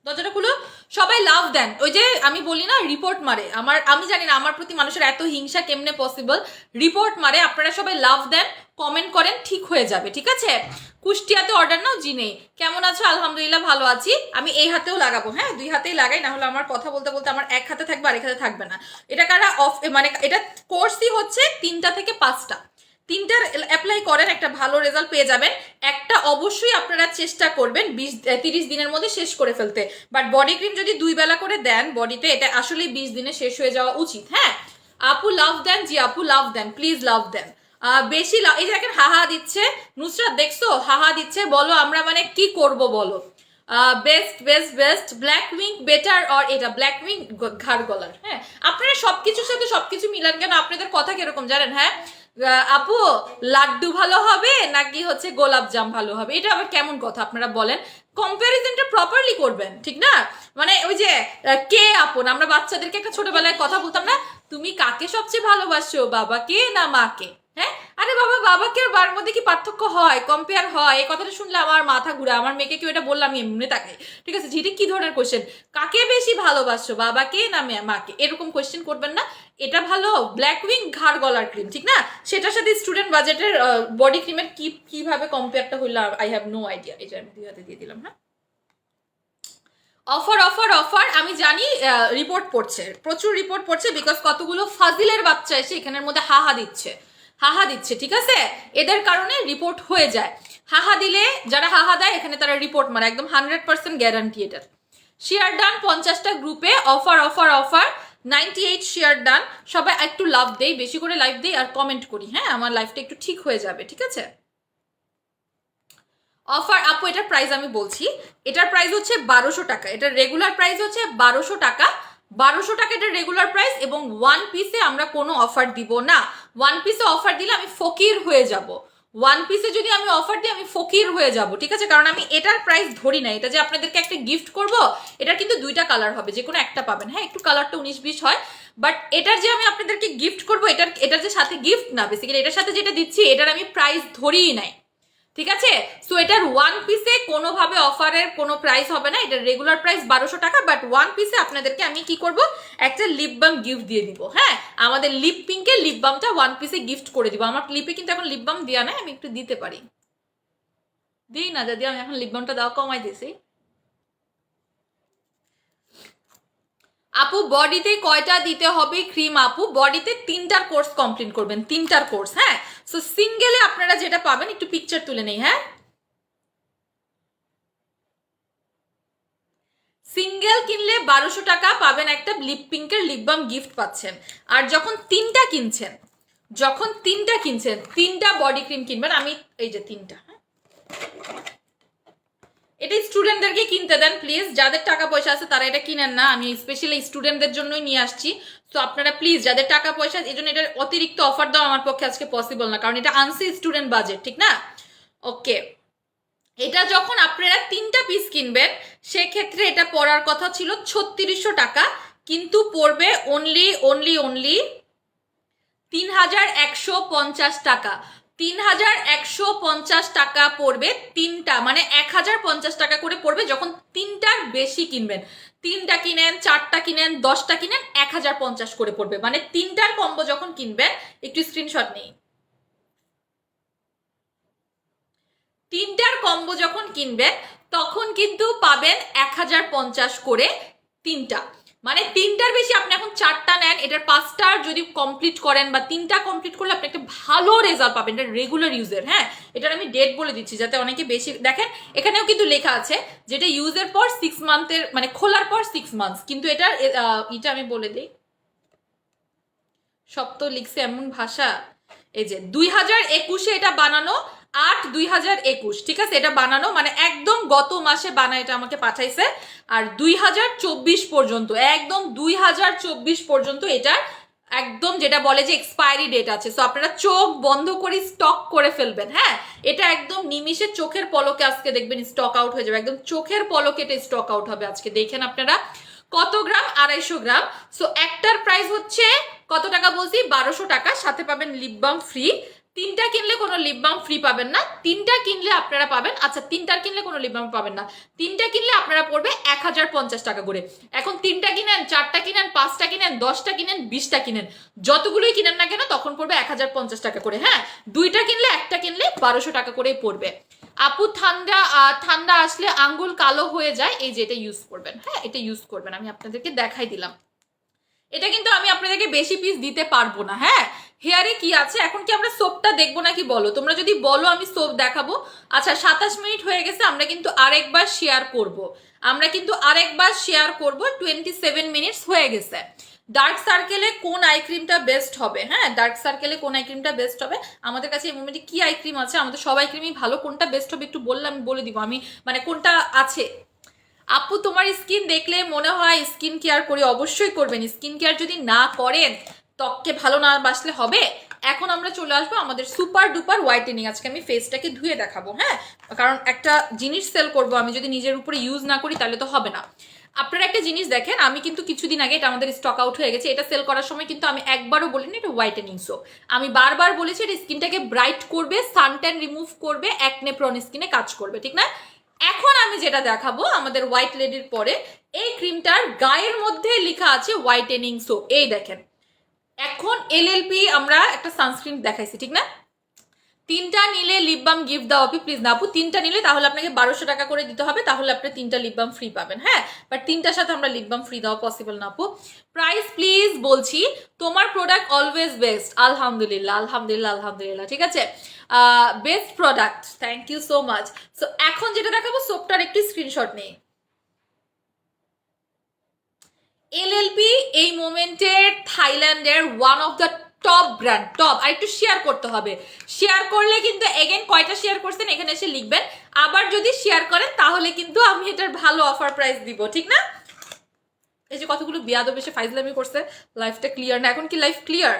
দরজাটা খুলো। সবাই লাভ দেন, ওই যে আমি বলি না রিপোর্ট মারে, আমি জানি না আমার প্রতি মানুষের এত হিংসা কেমনে পসিবল। রিপোর্ট মারে, আপনারা সবাই লাভ দেন, কমেন্ট করেন, ঠিক হয়ে যাবে, ঠিক আছে। কুষ্টিয়াতে অর্ডার নাও, জি নেই। কেমন আছো? আলহামদুলিল্লাহ ভালো আছি। আমি এই হাতেও লাগাবো, হ্যাঁ 2 হাতেই লাগাই, না হলে আমার কথা বলতে বলতে আমার এক হাতে থাকবে আর এক হাতে থাকবে না। এটা কারা অফ, মানে এটা কোর্সই হচ্ছে 3টা থেকে 5টা, 3টার অ্যাপ্লাই করেন, একটা ভালো রেজাল্ট পেয়ে যাবেন। একটা অবশ্যই আপনারা চেষ্টা করবেন 30 দিনের মধ্যে শেষ করে ফেলতে, বাট বডি ক্রিম যদি 2 বেলা করে দেন বডিতে, এটা আসলে 20 দিনে শেষ হয়ে যাওয়া উচিত। হ্যাঁ আপু লাভ দেন, জি আপু লাভ দেন, প্লিজ লাভ দেন, বেশি এই দেখেন হাহা দিচ্ছে, নুসরাত দেখছো হাহা দিচ্ছে, বলো আমরা মানে কি করব বলো। Best black wing better, or এটা ব্ল্যাক উইং ঘাড় গলার। হ্যাঁ আপনারা সবকিছুর সাথে সবকিছু মিলান কেন? আপনাদের কথা কিরকম জানেন? হ্যাঁ আপু লাড্ডু ভালো হবে নাকি হচ্ছে গোলাপ জাম ভালো হবে, এটা আবার কেমন কথা আপনারা বলেন? কম্পারিজনটা প্রপারলি করবেন, ঠিক না? মানে ওই যে কে আপন, আমরা বাচ্চাদেরকে একটা ছোটবেলায় কথা বলতাম না, তুমি কাকে সবচেয়ে ভালোবাসো, বাবাকে না মাকে? হ্যাঁ আরে বাবা, বাবাকে আর বার মধ্যে কি পার্থক্য হয়, কম্পেয়ার হয়? এই কথাটা শুনলে আমার মাথা ঘুরে। আমার মেয়েকে কেউ এটা বললাম আমি এমনি তাকে, ঠিক আছে ঝিটি কি ধরনের কোয়েশ্চেন, কাকে বেশি ভালোবাসো, বাবাকে না মাকে, এরকম কোয়েশ্চেন করবেন না। এটা ভালো ব্ল্যাক উইং ঘাড় গলার ক্রিম, ঠিক না? সেটার সাথে স্টুডেন্ট বাজেটের বডি ক্রিমের কিভাবে কম্পেয়ারটা হইলো, আই হ্যাভ নো আইডিয়া। এই যে আমি 2 হাতে দিয়ে দিলাম। হ্যাঁ অফার আমি জানি, রিপোর্ট পড়ছে, প্রচুর রিপোর্ট পড়ছে, বিকজ কতগুলো ফাজিলের বাচ্চা এসে এখানের মধ্যে হাহা দিচ্ছে, ঠিক আছে? এদের কারণে রিপোর্ট হয়ে যায়। হাহা দিলে যারা হাহা দেয় এখানে তারা রিপোর্ট মারে, একদম 100% গ্যারান্টি এটার। শেয়ার ডান 50টা গ্রুপে, অফার 98 শেয়ার ডান। সবাই একটু লাভ দেই, বেশি করে লাইভ দেই আর কমেন্ট করি, হ্যাঁ আমার লাইফটা একটু ঠিক হয়ে যাবে, ঠিক আছে? অফার আপু, এটার প্রাইস আমি বলছি, এটার প্রাইস হচ্ছে 1200 টাকা, এটার রেগুলার প্রাইস হচ্ছে 1200 টাকা। 1200 টাকা এটার রেগুলার প্রাইস, এবং 1 পিসে আমরা কোনো অফার দিব না। 1 পিসে অফার দিলে আমি ফকির হয়ে যাব। 1 পিসে যদি আমি অফার দিই আমি ফকির হয়ে যাব, ঠিক আছে? কারণ আমি এটার প্রাইস ধরি না, এটা যে আপনাদেরকে একটা গিফট করব, এটার কিন্তু 2টা কালার হবে, যে কোনো একটা পাবেন। হ্যাঁ একটু কালারটা 19-20 হয়, বাট এটার যে আমি আপনাদেরকে গিফট করব, এটার যে সাথে গিফট না, বেসিক্যালি এটার সাথে যেটা দিচ্ছি এটার আমি প্রাইস ধরিই নাই, ঠিক আছে? সো এটার ওয়ান পিসে কোনোভাবে অফারের কোনো প্রাইস হবে না, এটার রেগুলার প্রাইস 1200 টাকা, বাট ওয়ান পিসে আপনাদেরকে আমি কি করব, একটা লিপ বাম গিফট দিয়ে দিব। হ্যাঁ, আমাদের লিপ পিঙ্কের লিপ বামটা ওয়ান পিসে গিফট করে দিব। আমার লিপে কিন্তু এখন লিপ বাম দেওয়া নাই, আমি একটু দিতে পারি, দিই না যদি আমি এখন লিপ বামটা দেওয়া কমাই দিয়েছি। আপু বডিতে কয়টা দিতে হবে ক্রিম? আপু বডিতে 3টার কোর্স কমপ্লিট করবেন, 3টার কোর্স। হ্যাঁ, সো সিঙ্গেলে আপনারা যেটা পাবেন, একটু পিকচার তুলে নেই। হ্যাঁ, সিঙ্গেল কিনলে 1200 টাকা পাবেন, একটা লিপ পিঙ্কের লিপ বাম গিফট পাচ্ছেন। আর যখন 3টা কিনছেন, যখন 3টা কিনছেন, 3টা বডি ক্রিম কিনবেন, আমি এই যে 3টা, এটা স্টুডেন্টদেরকে কিনতে দেন প্লিজ, যাদের টাকা পয়সা আছে তারা এটা কিনেন না, আমি স্পেশালি স্টুডেন্টদের জন্যই নিয়ে আসছি। তো আপনারা প্লিজ যাদের টাকা পয়সা, এই জন্য এটার অতিরিক্ত অফার দেওয়া আমার পক্ষে আজকে পসিবল না, কারণ এটা আনসি স্টুডেন্ট বাজেট, ঠিক না? ওকে, এটা যখন আপনারা 3টা পিস কিনবেন, সেক্ষেত্রে এটা পড়ার কথা ছিল 3600 টাকা, কিন্তু পড়বে অনলি 3150 টাকা। 3150 টাকা পড়বে 3টা, মানে 1050 টাকা করে পড়বে যখন 3টার বেশি কিনবেন। 3টা কিনেন, 4টা কিনেন, 10টা কিনেন, 1050 করে পড়বে, মানে 3টার কম্বো যখন কিনবেন, একটু স্ক্রিনশট নেই, 3টার কম্বো যখন কিনবেন তখন কিন্তু পাবেন 1050 করে 3টা, মানে 3টার বেশি আপনি এখন 4টা নেন, এটার 5টার যদি কমপ্লিট করেন বা 3টা কমপ্লিট করলে আপনি একটা ভালো রেজাল্ট পাবেন, এটা রেগুলার ইউজের। হ্যাঁ, এটার আমি ডেট বলে দিচ্ছি যাতে অনেকে বেশি দেখেন, এখানেও কিন্তু লেখা আছে যেটা ইউজের পর 6 মান্থের, মানে খোলার পর 6 মান্থস, কিন্তু এটার এটা আমি বলে দিই, সব তো লিখছে এমন ভাষা। এই যে 2021-এ এটা বানানো, 8/2021, ঠিক আছে? এটা বানানো মানে একদম গত মাসে বানা, এটা আমাকে পাঠাইছে। আর 2024 পর্যন্ত, একদম 2024 পর্যন্ত এটার একদম যেটা বলে যে এক্সপায়ারি ডেট আছে। সো আপনারা চোখ বন্ধ করে স্টক করে ফেলবেন। হ্যাঁ, এটা একদম নিমিষে চোখের পলকে আজকে দেখবেন স্টক আউট হয়ে যাবে, একদম চোখের পলকে এটা স্টক আউট হবে আজকে। দেখেন আপনারা কত গ্রাম, 250 গ্রাম। সো একটার প্রাইস হচ্ছে কত টাকা বলছি, 1200 টাকা, সাথে পাবেন লিপ বাম ফ্রি। 3টা কিনলে কোনো লিপ বাম ফ্রি পাবেন না, 3টা কিনলে আপনারা পাবেন, আচ্ছা 3টার কিনলে কোনো লিপ বাম পাবেন না, 3টা কিনলে আপনারা পড়বে 1050 টাকা করে। এখন 3টা কিনেন, 4টা কিনেন, 5টা কিনেন, 10টা কিনেন, 20টা কিনেন, যতগুলোই কিনেন না কেন তখন পড়বে 1050 টাকা করে। হ্যাঁ, 2টা কিনলে, একটা কিনলে 1200 টাকা করেই পড়বে। আপু ঠান্ডা আসলে আঙ্গুল কালো হয়ে যায়, এই যে এটা ইউজ করবেন। হ্যাঁ, এটা ইউজ করবেন, আমি আপনাদেরকে দেখাই দিলাম। এটা কিন্তু আমি আপনাদেরকে বেশি পিস দিতে পারবো না। হ্যাঁ, হেয়ারে কি আছে এখন, কি আমরা সোপটা দেখবো নাকি বলো? তোমরা যদি বলো আমি সোপ দেখাবো। আচ্ছা 27 মিনিট হয়ে গেছে, আমরা কিন্তু আরেকবার শেয়ার করব, 27 মিনিটস হয়ে গেছে। ডার্ক সার্কেলে কোন আই ক্রিমটা বেস্ট হবে? হ্যাঁ, ডার্ক সার্কেলে কোন আই ক্রিমটা বেস্ট হবে? আমাদের কাছে এই মোমেন্টে কি আই ক্রিম আছে? আমাদের সব আই ক্রিমই ভালো, কোনটা বেস্ট হবে একটু বললে আমি বলে দিব, আমি মানে কোনটা আছে। আপু তোমার স্কিন দেখলে মনে হয় স্কিন কেয়ার করি, অবশ্যই করবেন। স্কিন কেয়ার যদি না করেন, ত্বককে ভালো না বাসলে হবে। এখন আমরা চলে আসবো আমাদের সুপার ডুপার হোয়াইটেনিং। আজকে আমি ফেসটাকে ধুয়ে দেখাবো। হ্যাঁ, কারণ একটা জিনিস সেল করব, আমি যদি নিজের উপরে ইউজ না করি তাহলে তো হবে না। আপনারা একটা জিনিস দেখেন, আমি কিন্তু কিছুদিন আগে, এটা আমাদের স্টক আউট হয়ে গেছে, এটা সেল করার সময় কিন্তু আমি একবারও বলিনি এটা হোয়াইটেনিং সোপ। আমি বারবার বলেছি এটা স্কিনটাকে ব্রাইট করবে, সানট্যান রিমুভ করবে, অ্যাকনে প্রন স্কিনে কাজ করবে, ঠিক না? এখন আমি যেটা দেখাবো আমাদের হোয়াইট লেডির পরে, এই ক্রিমটার গায়ের মধ্যে লেখা আছে হোয়াইটেনিং সোপ। এই দেখেন, এখন এলএলপি আমরা একটা সানস্ক্রিন দেখাইছি, ঠিক না? 3টা নিলে লিপ বাম গিফট দাও আপনি প্লিজ। না আপু, 3টা নিলে তাহলে আপনাকে 1200 টাকা করে দিতে হবে, তাহলে আপনি 3টা লিপ বাম ফ্রি পাবেন। হ্যাঁ, বাট 3টার সাথে আমরা লিপ বাম ফ্রি দেওয়া পসিবল না আপু। প্রাইস প্লিজ বলছি, তোমার প্রোডাক্ট অলওয়েজ বেস্ট। আলহামদুলিল্লাহ, আলহামদুলিল্লাহ, আলহামদুলিল্লাহ, ঠিক আছে, best product, thank you so much. So এখন যেটা দেখাবো সোপটার একটি স্ক্রিনশট নেই। এলএলপি এই মোমেন্টের থাইল্যান্ডের one of the top brand, top. আর একটু শেয়ার করতে হবে, শেয়ার করলে কিন্তু এগেন কয়টা শেয়ার করছেন এখানে এসে লিখবেন, আবার যদি শেয়ার করেন তাহলে কিন্তু আমি এটার ভালো অফার প্রাইস দিব, ঠিক না? এই যে কতগুলো বিয়াদব এসে ফাইজলামি করছে, লাইফটা ক্লিয়ার না। এখন কি লাইফ ক্লিয়ার?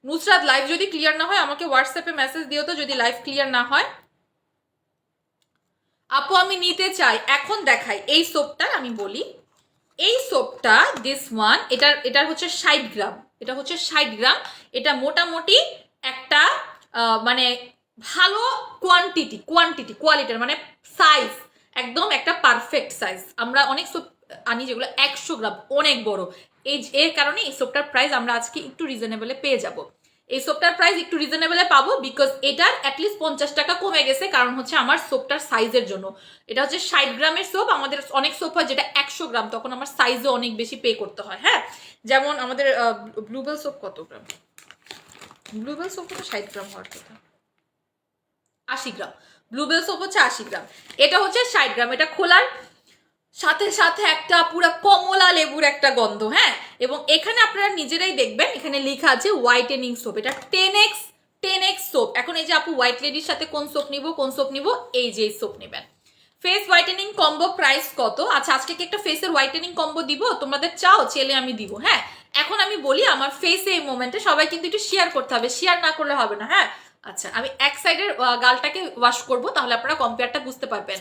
নুসরাত, লাইভ যদি ক্লিয়ার না হয় আমাকে হোয়াটসঅ্যাপে মেসেজ দিও তো, যদি লাইফ ক্লিয়ার না হয়। আপু আমি নিতে চাই, এখন দেখাই এই সোপটা। আমি বলি এই সোপটা, দিস ওয়ান, এটার হচ্ছে 60 গ্রাম, এটা হচ্ছে 60 গ্রাম। এটা মোটামুটি একটা মানে ভালো কোয়ালিটির মানে সাইজ একদম একটা পারফেক্ট সাইজ। আমরা অনেক সোপ আনি যেগুলো 100 গ্রাম, অনেক বড়। এর কারণে এই সোপটার প্রাইস আমরা আজকে একটু রিজনেবলে পেয়ে যাব। এই সোপটার প্রাইস একটু রিজনেবলে পাবো বিকজ এটার অ্যাটলিস্ট 50 টাকা কমে গেছে, কারণ হচ্ছে আমার সোপটার সাইজের জন্য। এটা হচ্ছে 60 গ্রামের সোপ, আমাদের অনেক সোপ হয় যেটা 100 গ্রাম, তখন আমার সাইজে অনেক বেশি পে করতে হয়। হ্যাঁ, যেমন আমাদের ব্লুবেল সোপ কত গ্রাম? ব্লুবেল সোপ তো 60 গ্রাম হওয়ার কথা, 80 গ্রাম। ব্লুবেল সোপ হচ্ছে 80 গ্রাম, এটা হচ্ছে 60 গ্রাম। এটা খোলার সাথে সাথে একটা পুরো কমলা লেবুর একটা গন্ধ। হ্যাঁ, এবং এখানে আপনারা নিজেরাই দেখবেন এখানে লেখা আছে হোয়াইটেনিং সোপ, এটা 10x সোপ। এখন এই যে আপু হোয়াইট লেডির সাথে কোন সোপ নিব, এই যে সোপ নেবেন। ফেস হোয়াইটেনিং কম্বো প্রাইস কত? আচ্ছা, আজকে কি একটা ফেসের হোয়াইটেনিং কম্বো দিব? তোমাদের চাও চেলে আমি দিব। হ্যাঁ, এখন আমি বলি আমার ফেসে এই মোমেন্টে সবাই কিন্তু একটু শেয়ার করতে হবে, শেয়ার না করলে হবে না। হ্যাঁ, আচ্ছা, আমি এক সাইডের গালটাকে ওয়াশ করব, তাহলে আপনারা কম্পেয়ারটা বুঝতে পারবেন।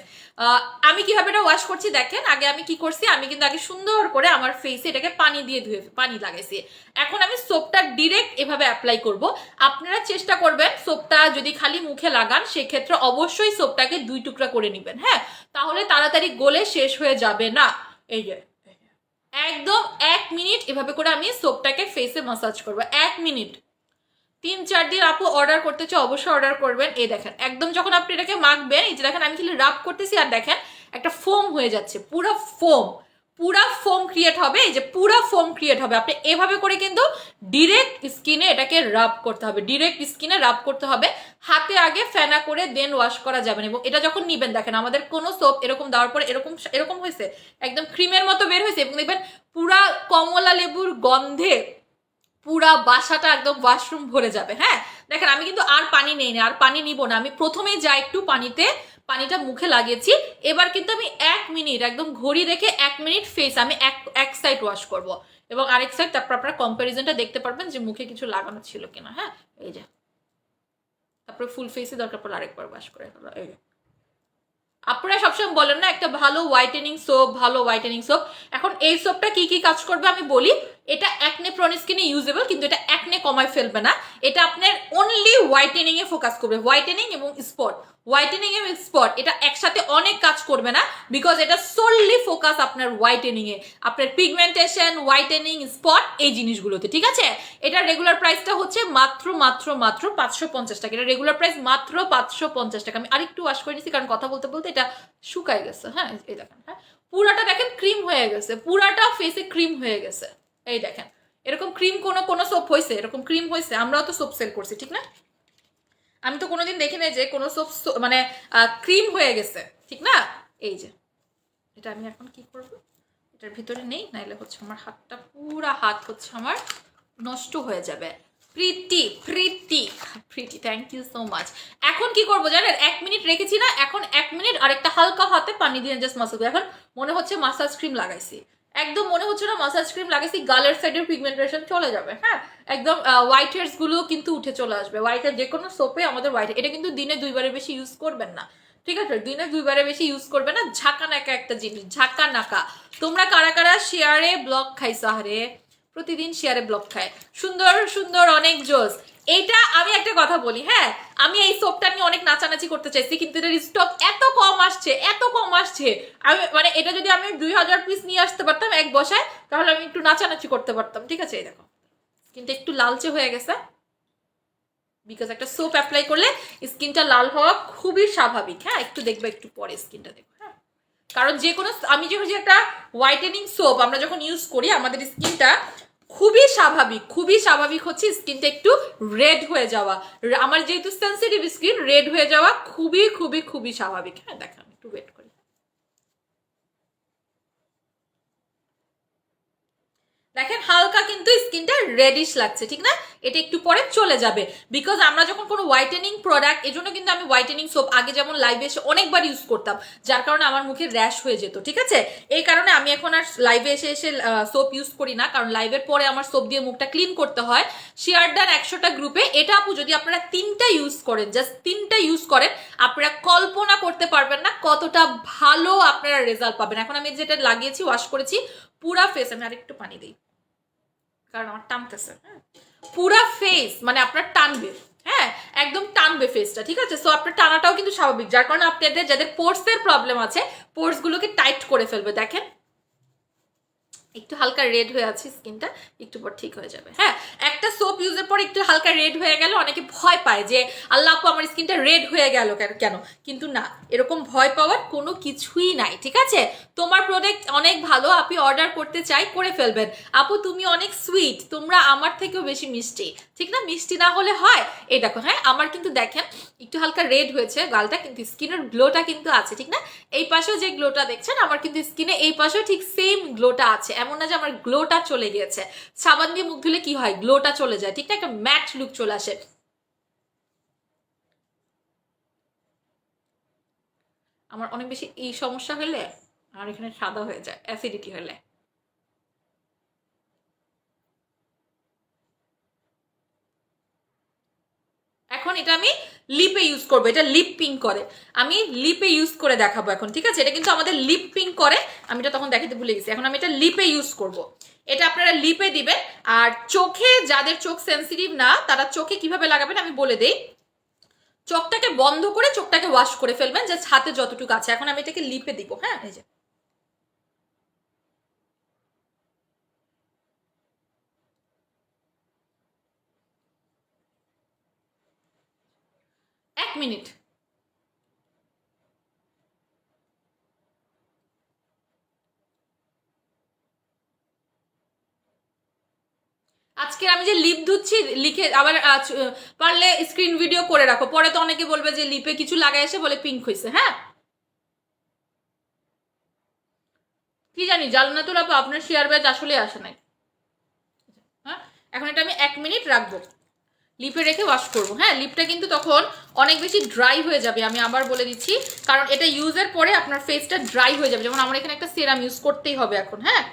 আমি কিভাবে এটা ওয়াশ করছি দেখেন। আগে আমি কি করছি, আমি কিন্তু আগে সুন্দর করে আমার ফেসে এটাকে পানি দিয়ে ধুয়ে পানি লাগাইছি। এখন আমি সোপটা ডিরেক্ট এভাবে অ্যাপ্লাই করব। আপনারা চেষ্টা করবেন সোপটা যদি খালি মুখে লাগান সেক্ষেত্রে অবশ্যই সোপটাকে 2 টুকরা করে নেবেন। হ্যাঁ, তাহলে তাড়াতাড়ি গলে শেষ হয়ে যাবে না। এই যে একদম 1 মিনিট এভাবে করে আমি সোপটাকে ফেসে মাসাজ করবো, 1 মিনিট। 3-4 দিন আপু অর্ডার করতে চাও, অবশ্যই অর্ডার করবেন। এই দেখেন একদম যখন আপনি এটাকে মাখবেন, এই যে দেখেন আমি খালি রাব করতেছি আর দেখেন একটা ফোম হয়ে যাচ্ছে, পুরো ফোম ক্রিয়েট হবে। এই যে পুরো ফোম ক্রিয়েট হবে। আপনি এভাবে করে কিন্তু ডিরেক্ট স্কিনে এটাকে রাব করতে হবে, ডিরেক্ট স্কিনে রাব করতে হবে। হাতে আগে ফেনা করে দেন ওয়াশ করা যাবে না। এবং এটা যখন নিবেন দেখেন আমাদের কোনো সোপ এরকম দেওয়ার পরে এরকম হয়েছে, একদম ক্রিমের মতো বের হয়েছে। এবং দেখবেন পুরা কমলা লেবুর গন্ধে পুরা বাসাটা একদম ওয়াশরুম ভরে যাবে। হ্যাঁ, দেখেন আমি কিন্তু আর পানি নেই না, আর পানি নিব না। আমি প্রথমেই যা একটু পানিটা মুখে লাগিয়েছি। এবার কিন্তু আমি 1 মিনিট একদম ঘড়ি রেখে 1 মিনিট ফেস আমি এক সাইড ওয়াশ করব এবং আরেক সাইড, তারপর আপনারা কম্প্যারিজনটা দেখতে পারবেন যে মুখে কিছু লাগানো ছিল কিনা। হ্যাঁ, এই যে তারপরে ফুল ফেসে দরকার পড়লে আরেকবার ওয়াশ করে ফেলো। এই যে আপনারা সবসময় বলেন না একটা ভালো হোয়াইটেনিং সোপ। এখন এই সোপটা কি কি কাজ করবে আমি বলি। এটা অ্যাকনে প্রোন স্কিনে ইউজেবল, কিন্তু এটা অ্যাকনে কমায় ফেলবে না। এটা আপনার অনলি হোয়াইটেনিং এ ফোকাস করবে, হোয়াইটেনিং এবং স্পট এটা একসাথে অনেক কাজ করবে না, বিকজ এটা সোললি ফোকাস আপনার হোয়াইটেনিং এ, আপনার পিগমেন্টেশন, হোয়াইটেনিং, স্পট এই জিনিসগুলোতে। ঠিক আছে, এটা রেগুলার প্রাইসটা হচ্ছে মাত্র 550 টাকা। এটা রেগুলার প্রাইস মাত্র 550 টাকা। আমি আরেকটু ওয়াশ করে নিছি কারণ কথা বলতে বলতে এটা শুকায় গেছে। হ্যাঁ, এই দেখেন, হ্যাঁ পুরাটা দেখেন ক্রিম হয়ে গেছে, পুরাটা ফেসে ক্রিম হয়ে গেছে। এই দেখেন এরকম ক্রিম কোনো সোপ হয়েছে, এরকম ক্রিম হয়েছে? আমরাও তো সোপ সেল করছি, ঠিক না? আমি তো কোনোদিন দেখি নাই যে কোনো সোপ মানে ক্রিম হয়ে গেছে, ঠিক না? এই যে এটা আমি এখন কি করব, এটার ভিতরে নেই, নাইলে হচ্ছে আমার হাতটা পুরা হাত হচ্ছে আমার নষ্ট হয়ে যাবে। Pretty thank you so much. এখন কি করবো জানেন, 1 মিনিট রেখেছি না, এখন 1 মিনিট আরেকটা হালকা হাতে পানি দিয়ে জাস্ট মাসাজ। এখন মনে হচ্ছে মাসাজ ক্রিম লাগাইছি, একদম মনে হচ্ছে না মাসাজ ক্রিম লাগাইছি। গালের সাইডের পিগমেন্টেশন চলে যাবে। হ্যাঁ, একদম হোয়াইট হেয়ার্স গুলো কিন্তু উঠে চলে আসবে। হোয়াইট হেয়ার যে কোনো সোপে আমাদের হোয়াইট, এটা কিন্তু দিনে 2 বারের বেশি ইউজ করবেন না। ঠিক আছে, দিনে 2 বারের বেশি ইউজ করবে না। ঝাঁকা নাকা একটা জিনিস, ঝাঁকা নাকা। তোমরা কারা কারা শেয়ারে ব্লক খাইছো? আরে প্রতিদিন শেয়ারে ব্লক খায়, সুন্দর অনেক জোস। এইটা আমি একটা কথা বলি, হ্যাঁ আমি এই সোপটা নিয়ে অনেক নাচানাচি করতে চাইছি, কিন্তু এটার স্টক এত কম আসছে। আমি মানে এটা যদি আমি 2000 পিস নিয়ে আসতে পারতাম এক বসায়, তাহলে আমি একটু নাচানাচি করতে পারতাম। ঠিক আছে, এই দেখো কিন্তু একটু লালচে হয়ে গেছে, বিকজ একটা সোপ অ্যাপ্লাই করলে স্কিনটা লাল হওয়া খুবই স্বাভাবিক। হ্যাঁ, একটু দেখবে, একটু পরে স্কিনটা দেখো। হ্যাঁ, কারণ যে কোনো আমি যখন একটা হোয়াইটেনিং সোপ আমরা যখন ইউজ করি আমাদের স্কিনটা খুবই স্বাভাবিক হচ্ছে স্কিনটা একটু রেড হয়ে যাওয়া। আমার যেহেতু সেন্সিটিভ স্কিন, রেড হয়ে যাওয়া খুবই স্বাভাবিক। হ্যাঁ, দেখেন একটু ওয়েট করি। দেখেন হালকা কিন্তু স্কিনটা রেডিশ লাগছে, ঠিক না? এটা একটু পরে চলে যাবে, বিকজ আমরা যখন কোনো হোয়াইটেনিং প্রোডাক্ট, এজন্য কিন্তু আমি হোয়াইটেনিং সোপ আগে যেমন লাইভে এসে অনেকবার ইউজ করতাম, যার কারণে আমার মুখে র্যাশ হয়ে যেত। ঠিক আছে, এই কারণে আমি এখন আর লাইভে এসে সোপ ইউজ করি না, কারণ লাইভের পরে আমার সোপ দিয়ে মুখটা ক্লিন করতে হয়। শেয়ার ডান 100টা গ্রুপে এটা আপু যদি আপনারা 3টা ইউজ করেন, জাস্ট 3টা ইউজ করেন, আপনারা কল্পনা করতে পারবেন না কতটা ভালো আপনারা রেজাল্ট পাবেন। এখন আমি যেটা লাগিয়েছি, ওয়াশ করেছি পুরা ফেস, আমি আরেকটু পানি দিই কারণ আমার টানতেছে। হ্যাঁ, পুরা ফেস মানে আপনার টানবে। হ্যাঁ, হ্যাঁ, একদম টানবে ফেসটা, ঠিক আছে? সো আপনার টানাটাও কিন্তু স্বাভাবিক, যার কারণে আপনাদের যাদের পোর্সের প্রবলেম আছে পোর্সগুলোকে টাইট করে ফেলবে। দেখেন একটু হালকা রেড হয়ে আছে স্কিনটা, একটু পর ঠিক হয়ে যাবে। হ্যাঁ, একটা সোপ ইউজের পর একটু হালকা রেড হয়ে গেল, অনেকে ভয় পায় যে আল্লাহ আপু আমার স্কিনটা রেড হয়ে গেল কেন, কিন্তু না, এরকম ভয় পাওয়ার কোনো কিছুই নাই, ঠিক আছে? তোমার প্রোডাক্ট অনেক ভালো, আপনি অর্ডার করতে চাই করে ফেলবেন। আপু তুমি অনেক সুইট, তোমরা আমার থেকেও বেশি মিষ্টি, ঠিক না? মিষ্টি না হলে হয়? এই দেখো, হ্যাঁ আমার কিন্তু দেখেন একটু হালকা রেড হয়েছে গালটা, কিন্তু স্কিনের গ্লোটা কিন্তু আছে, ঠিক না? এই পাশেও যে গ্লোটা দেখছেন আমার কিন্তু স্কিনে এই পাশেও ঠিক সেম গ্লোটা আছে, এমন না যে আমার গ্লোটা চলে গিয়েছে। সাবান দিয়ে মুখ ধুলে কি হয়, গ্লোটা চলে যায়, ঠিক না? একটা ম্যাট লুক চলে আসে। আমার অনেক বেশি এই সমস্যা হলে আমার এখানে সাদা হয়ে যায় অ্যাসিডিটি হলে। এখন এটা আমি লিপে ইউজ করবো, এটা লিপ পিঙ্ক করে, আমি লিপে ইউজ করে দেখাবো এখন, ঠিক আছে? এটা কিন্তু আমাদের লিপ পিঙ্ক করে, আমি এটা তখন দেখাতে ভুলে গেছি। এখন আমি এটা লিপে ইউজ করব, এটা আপনারা লিপে দিবেন। আর চোখে, যাদের চোখ সেন্সিটিভ না তারা চোখে কিভাবে লাগাবেন আমি বলে দেই। চোখটাকে বন্ধ করে চোখটাকে ওয়াশ করে ফেলবেন, যে হাতে যতটুকু আছে। এখন আমি এটাকে লিপে দিব, হ্যাঁ এই যে এক মিনিট। আজকে আমি যে লিপ ধুচ্ছি লিখে আবার পারলে স্ক্রিন ভিডিও করে রাখো, পরে তো অনেকে বলবে যে লিপে কিছু লাগাই এসে বলে পিঙ্ক হয়েছে। হ্যাঁ, কি জানি জান্নাতুল আপু আপনার শেয়ার ব্যাচ আসলে আসে নাই। হ্যাঁ, এখন এটা আমি 1 মিনিট রাখবো, লিপে রেখে ওয়াশ করবো। হ্যাঁ, লিপটা কিন্তু তখন অনেক বেশি ড্রাই হয়ে যাবে, আমি আবার বলে দিচ্ছি, কারণ এটা ইউজের পরে আপনার ফেসটা ড্রাই হয়ে যাবে। যেমন আমার এখানে একটা সেরাম ইউজ করতেই হবে এখন। হ্যাঁ,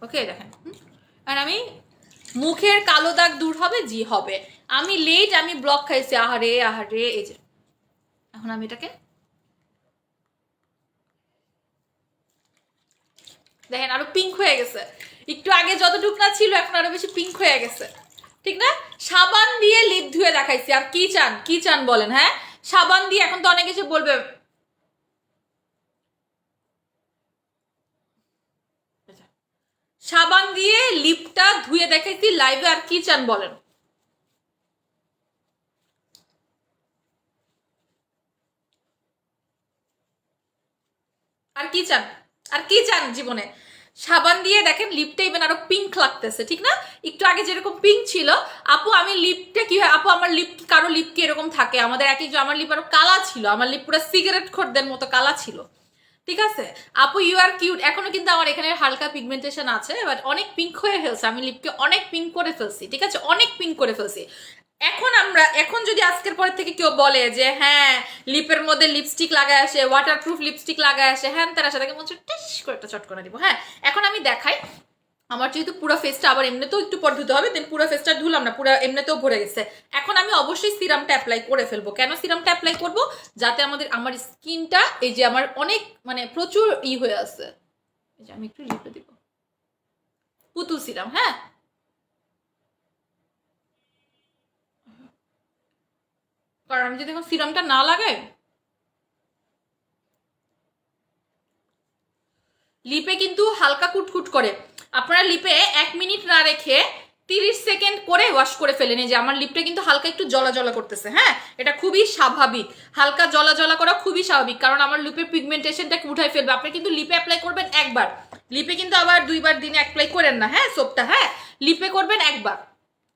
ওকে দেখেন, আর আমি মুখের কালো দাগ দূর হবে, জি হবে। আমি লেট, আমি ব্লক খাইছি, আহারে আহারে। এই যে এখন আমি এটাকে দেখেন আরো পিঙ্ক হয়ে গেছে, একটু আগে যতটুক না ছিল এখন আরো বেশি পিঙ্ক হয়ে গেছে, ঠিক না? সাবান দিয়ে লিপ ধুয়ে দেখাইছি, আর কি চান, কি চান বলেন? হ্যাঁ, সাবান দিয়ে, এখন তো অনেক কিছু বলবে সাবান দিয়ে লিপটা ধুয়ে দেখাইছি লাইভে, আর কি চান বলেন? আর কি চান, আর কি চান জীবনে? সাবান দিয়ে দেখেন লিপটা ইভেন আরো পিঙ্ক লাগতেছে, ঠিক না? একটু আগে যেরকম পিঙ্ক ছিল, আপু আমি লিপটা কি হয় আপু, আমার লিপ, কারো লিপ কি এরকম থাকে? আমাদের এক একজন, আমার লিপ আরো কালা ছিল, আমার লিপ পুরো সিগারেট খোরদের মতো কালা ছিল, ঠিক আছে? আপু ইউ আর কিউট, এখনো কিন্তু আমার এখানে হালকা পিগমেন্টেশন আছে, বাট অনেক পিঙ্ক হয়ে ফেলছে, আমি লিপকে অনেক পিঙ্ক করে ফেলছি, ঠিক আছে? অনেক পিঙ্ক করে ফেলছি। এখন যদি আজকের পরের থেকে কেউ বলে যে হ্যাঁ লিপের মধ্যে লিপস্টিক লাগায় আসে, ওয়াটারপ্রুফ লিপস্টিক লাগায় আসে, হ্যাঁ তার সাথে মনে হচ্ছে টিস করে একটা চটকনা দিব। হ্যাঁ, এখন আমি দেখাই, আমার যেহেতু পুরো ফেসটা আবার এমনিতেও একটু পর ধুতে হবে, দেন পুরো ফেসটা ধুলাম না, পুরো এমনিতেও ভরে গেছে। এখন আমি অবশ্যই সিরামটা অ্যাপ্লাই করে ফেলবো। কেন সিরামটা অ্যাপ্লাই করবো? যাতে আমার স্কিনটা, এই যে আমার অনেক মানে প্রচুর হয়ে আছে, এই যে আমি একটু লিপে দিব পুতুল সিরাম। হ্যাঁ, কারণ আমি যদি এখন সিরামটা না লাগাই, লিপে কিন্তু হালকা কুটকুট করে। আপনারা লিপে 1 মিনিট না রেখে 30 সেকেন্ড করে ওয়াশ করে ফেলেন। এই যে আমার লিপটা কিন্তু হালকা একটু জলা জলা করতেছে। হ্যাঁ, এটা খুবই স্বাভাবিক, হালকা জলা জলা করা খুবই স্বাভাবিক, কারণ আমার লিপের পিগমেন্টেশনটাকে উঠাই ফেলবে। আপনি কিন্তু লিপে অ্যাপ্লাই করবেন একবার, লিপে কিন্তু আবার 2বার দিনে অ্যাপ্লাই করেন না। হ্যাঁ, সোপটা হ্যাঁ লিপে করবেন একবার।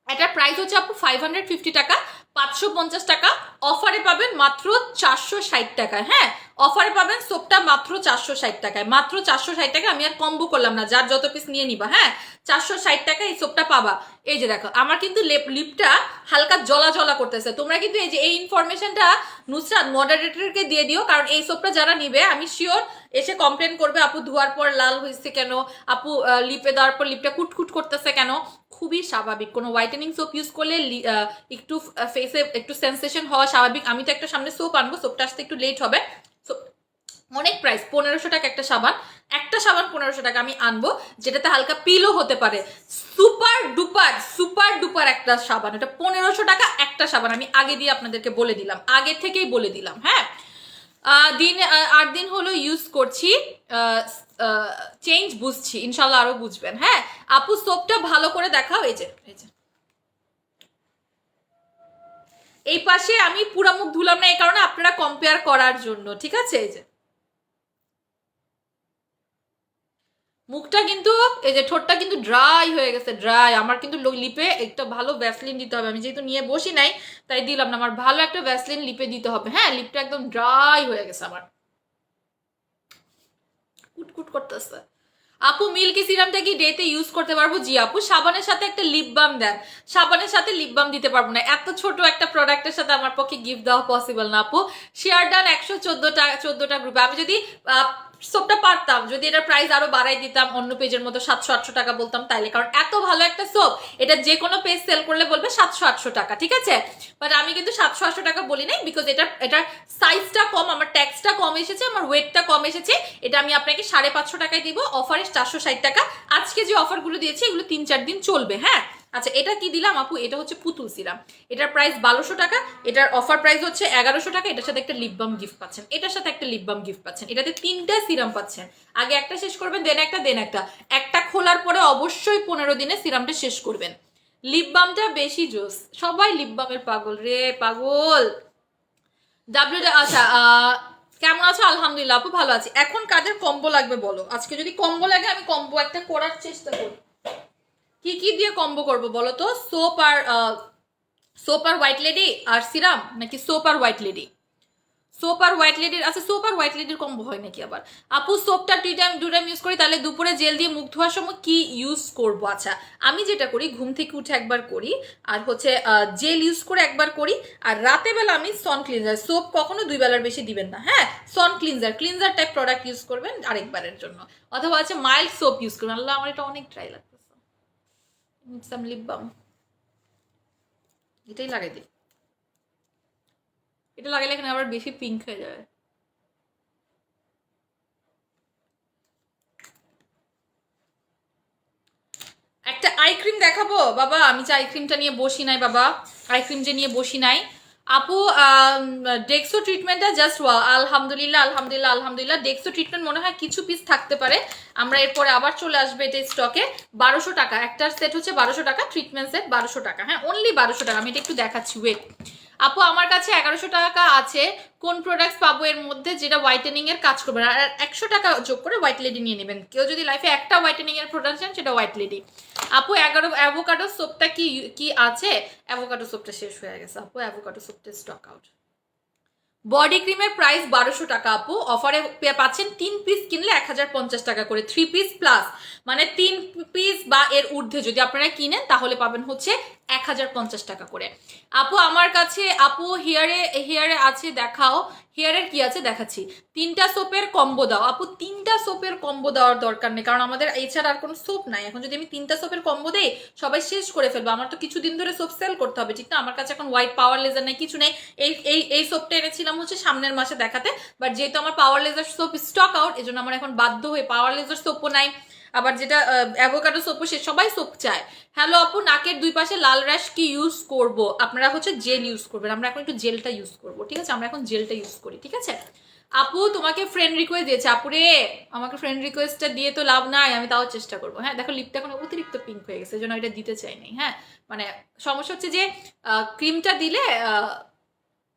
এটার প্রাইস হচ্ছে আপু 550 টাকা, 550 টাকা। অফারে পাবেন মাত্র 460 টাকায়। হ্যাঁ, অফারে পাবেন সোপটা মাত্র 460 টাকায়, মাত্র 460 টাকা। আমি আর কম্বো করলাম না, যার যত পিস নিয়ে নিবা। হ্যাঁ, 460 টাকা এই সোপটা পাবা। এই যে দেখো আমার কিন্তু লিপটা হালকা জলা জলা করতেছে। তোমরা কিন্তু এই যে এই ইনফরমেশনটা নুসরাত মডারেটরকে দিয়ে দিও, কারণ এই সোপটা যারা নিবে আমি শিওর এসে কমপ্লেন করবে আপু ধোয়ার পর লাল হয়েছে কেন, আপু লিপে দেওয়ার পর লিপটা কুটকুট করতেছে কেন। খুবই স্বাভাবিক, কোনো হোয়াইটেনিং সোপ ইউজ করলে একটু ফেসে একটু সেন্সেশন হওয়া স্বাভাবিক। আমি তো একটা সামনে সোপ আনবো, সোপটা আসতে একটু লেট হবে। অনেক প্রাইস, 1500 টাকা একটা সাবান, একটা সাবান 1500 টাকা আমি আনবো, যেটাতে হালকা পিলও হতে পারে। সুপার ডুপার একটা সাবান, এটা 1500 টাকা একটা সাবান। আমি আগে দিয়ে আপনাদেরকে বলে দিলাম, আগে থেকেই বলে দিলাম। হ্যাঁ, 8 দিন হলো ইউজ করছি, চেঞ্জ বুঝছি, ইনশাল্লাহ আরো বুঝবেন। হ্যাঁ আপু, সোপটা ভালো করে দেখাও। এই যে এই পাশে আমি পুরা মুখ ধুলাম না, এই কারণে আপনারা কম্পেয়ার করার জন্য, ঠিক আছে? এই যে মুখটা কিন্তু, এই যে ঠোঁটটা কিন্তু ড্রাই হয়ে গেছে, ড্রাই। আমার কিন্তু লিপে একটা ভালো ভ্যাসলিন দিতে হবে। আমি যেহেতু নিয়ে বসি নাই তাই দিলাম না, আমার ভালো একটা ভ্যাসলিন লিপে দিতে হবে। হ্যাঁ, লিপটা একদম ড্রাই হয়ে গেছে আমার, কুটকুট করতেছে। আপু মিল্কি সিরামটা কি ডেতে ইউজ করতে পারবো? জি আপু, সাবানের সাথে একটা লিপ বাম দেন। সাবানের সাথে লিপ বাম দিতে পারবো না, এত ছোট একটা প্রোডাক্টের সাথে আমার পক্ষে গিফট দেওয়া পসিবল না আপু। শেয়ার ডান 114টা গ্রুপে। আমি যদি সোপটা পারতাম, যদি এটার প্রাইস আরো বাড়াই দিতাম, অন্য পেজের মতো 700-800 টাকা বলতাম তাইলে, কারণ এত ভালো একটা সোপ, এটা যে কোনো পেজ সেল করলে বলবে 700-800 টাকা, ঠিক আছে? বাট আমি কিন্তু 700-800 টাকা বলি নাই, বিকজ এটার সাইজটা কম, আমার ট্যাক্সটা কম এসেছে, আমার ওয়েটটা কম এসেছে। এটা আমি আপনাকে 550 টাকায় দিব, অফারে 460 টাকা। আজকে যে অফারগুলো দিয়েছি এগুলো 3-4 দিন চলবে। হ্যাঁ আচ্ছা, এটা কি দিলাম আপু? এটা হচ্ছে পুতুল সিরাম, এটার প্রাইস 1200 টাকা, এটার অফার প্রাইস হচ্ছে 1100 টাকা। এটার সাথে একটা লিপ বাম গিফট পাচ্ছেন, এটার সাথে একটা লিপ বাম গিফট পাচ্ছেন, এটাতে 3টা সিরাম পাচ্ছেন। আগে একটা শেষ করবেন, দেন একটা খোলার পরে অবশ্যই 15 দিনে সিরামটা শেষ করবেন। লিপ বামটা বেশি জোস, সবাই লিপ বামের পাগল রে, পাগল। আচ্ছা, কেমন আছো? আলহামদুলিল্লাহ আপু, ভালো আছি। এখন কাদের কম্বো লাগবে বলো? আজকে যদি কম্বো লাগে আমি কম্বো একটা করার চেষ্টা করি। কি কি দিয়ে কম্বো করবো বলো তো? সোপ আর হোয়াইট লেডি আর সিরাম, নাকি সোপ আর হোয়াইট লেডি? সোপ আর হোয়াইট লেডির, আচ্ছা সোপ আর হোয়াইট লেডির কম্বো হয় নাকি আবার? আপু সোপটা 2 টাইম ইউজ করি, তাহলে দুপুরে জেল দিয়ে মুখ ধোয়ার সময় কি ইউজ করবো? আচ্ছা, আমি যেটা করি, ঘুম থেকে উঠে একবার করি, আর হচ্ছে জেল ইউজ করে একবার করি, আর রাতে বেলা আমি সন ক্লিনজার। সোপ কখনো 2 বেলার বেশি দিবেন না। হ্যাঁ, সন ক্লিনজার টাইপ প্রোডাক্ট ইউজ করবেন আরেকবারের জন্য, অথবা আছে মাইল্ড সোপ ইউজ করবেন। আল্লাহ, আমার এটা অনেক ড্রাই লাগতেছে, সাম লিপ বাম এটাই লাগাই দিই। এটা লাগাইলে এখানে আবার বেশি পিঙ্ক হয়ে যাবে। একটা আই ক্রিম দেখাবো বাবা, আমি যে আই ক্রিমটা নিয়ে বসি নাই বাবা, আই ক্রিম যে নিয়ে বসি নাই। আপু ডেক্সো ট্রিটমেন্টটা জাস্ট আলহামদুলিল্লাহ। ডেক্সো ট্রিটমেন্ট মনে হয় কিছু পিস থাকতে পারে, আমরা এরপরে আবার চলে আসবে এটা স্টকে। 1200 টাকা একটার সেট হচ্ছে, 1200 টাকা ট্রিটমেন্ট সেট, 1200 টাকা। হ্যাঁ, অনলি 1200 টাকা। আমি এটা একটু দেখাচ্ছি, ওয়েট। আপু আমার কাছে 1100 টাকা আছে, কোন প্রোডাক্টস পাবো এর মধ্যে যেটা হোয়াইটেনিং এর কাজ করবে? আর 100 টাকা যোগ করে হোয়াইট লেডি নিয়ে নেবেন। কেউ যদি লাইফে একটা হোয়াইটেনিং এর প্রোডাক্ট চান, সেটা হোয়াইট লেডি। আপু অ্যাভোকাডো সোপটা কি আছে? অ্যাভোকাডো সোপটা শেষ হয়ে গেছে আপু, অ্যাভোকাডো সোপটা স্টক আউট। বডি ক্রিমের প্রাইস 1200 টাকা আপু, অফারে পাচ্ছেন 3 পিস কিনলে 1050 টাকা করে, 3 পিস প্লাস, মানে 3 পিস বা এর ঊর্ধ্বে যদি আপনারা কিনেন তাহলে পাবেন হচ্ছে 1050 টাকা করে। আপু আমার কাছে, আপু হেয়ারে আছে, দেখাও হেয়ারের কি আছে, দেখাচ্ছি। 3টা সোপের কম্বো দাও আপু। 3টা সোপের কম্বো দেওয়ার দরকার নেই, কারণ আমাদের এছাড়া আর কোনো সোপ নাই। এখন যদি আমি 3টা সোপের কম্বো দেই, সবাই শেষ করে ফেলবো। আমার তো কিছুদিন ধরে সোপ সেল করতে হবে, ঠিক না? আমার কাছে এখন হোয়াইট পাওয়ার লেজার নেই, কিছু নেই। এই সোপটা এনেছিলাম হচ্ছে সামনের মাসে দেখাতে, বাট যেহেতু আমার পাওয়ার লেজার সোপ স্টক আউট, এজন্য আমার এখন বাধ্য হয়ে পাওয়ার লেজার সোপও নাই, আবার যেটা অ্যাভোকাডো সোপও, সে সবাই সোপ চায়। হ্যালো আপু, নাকের 2 পাশে লাল র্যাশ কি ইউজ করব? আপনারা হচ্ছে জেল ইউজ করবেন, আমরা এখন একটু জেলটা ইউজ করব, ঠিক আছে? আমরা এখন জেলটা ইউজ করি, ঠিক আছে? আপু তোমাকে ফ্রেন্ড রিকোয়েস্ট দিয়েছে। আপুরে, আমাকে ফ্রেন্ড রিকোয়েস্টটা দিয়ে তো লাভ নাই, আমি তাও চেষ্টা করবো। হ্যাঁ দেখো, লিপটা এখন অতিরিক্ত পিঙ্ক হয়ে গেছে, জন্য এটা দিতে চাইনি। হ্যাঁ, মানে সমস্যা হচ্ছে যে ক্রিমটা দিলে,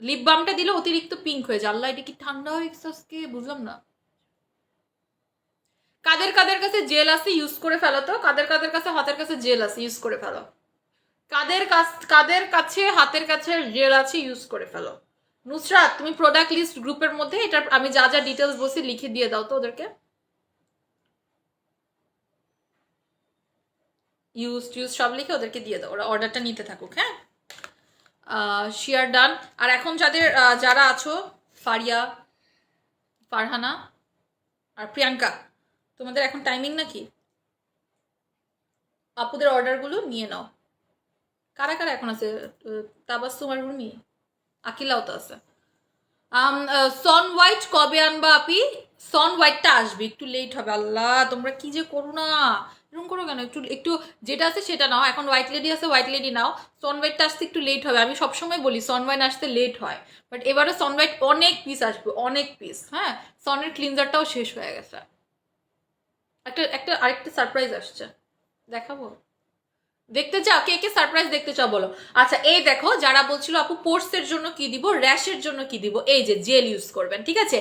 লিপ বামটা দিলে অতিরিক্ত পিঙ্ক হয়ে যায়। আল্লাহ, এটা কি ঠান্ডা হয়ে গেছে আজকে, বুঝলাম না। কাদের কাছে জেল আছে ইউজ করে ফেলো তো, কাদের কাছে হাতের কাছে জেল আছে ইউজ করে ফেলো, কাদের কাছে হাতের কাছে জেল আছে ইউজ করে ফেলো। নুসরাত, তুমি প্রোডাক্ট লিস্ট গ্রুপের মধ্যে এটা আমি যা যা ডিটেলস বলছি লিখে দিয়ে দাও তো ওদেরকে, ইউজ সব লিখে ওদেরকে দিয়ে দাও, ওরা অর্ডারটা নিতে থাকুক। হ্যাঁ, শেয়ার ডান। আর এখন যারা আছো, ফারিয়া, ফারহানা আর প্রিয়াঙ্কা, তোমাদের এখন টাইমিং নাকি? আপুদের অর্ডারগুলো নিয়ে নাও। কারা এখন আছে? তাবাসসুম আর রুমি, আকিলাও তো আছে। সন হোয়াইট কবে আনবা আপি? সন হোয়াইটটা আসবে, একটু লেট হবে। আল্লাহ তোমরা কি যে করো না, এরকম করো কেন? একটু একটু যেটা আছে সেটা নাও। এখন হোয়াইট লেডি আছে, হোয়াইট লেডি নাও। সন হোয়াইটটা আসতে একটু লেট হবে, আমি সবসময় বলি সন হোয়াইট আসতে লেট হয়, বাট এবারে সন হোয়াইট অনেক পিস আসবে, অনেক পিস। হ্যাঁ, সনের ক্লিনজারটাও শেষ হয়ে গেছে। একটা একটা আরেকটা সারপ্রাইজ আসছে, দেখাবো? দেখতে চাও? কে কে সারপ্রাইজ দেখতে চাও বলো। আচ্ছা এই দেখো, যারা বলছিল আপু পোর্সের জন্য কি দিব, র্যাশের জন্য কি দিব, এই যে জেল ইউজ করবেন, ঠিক আছে?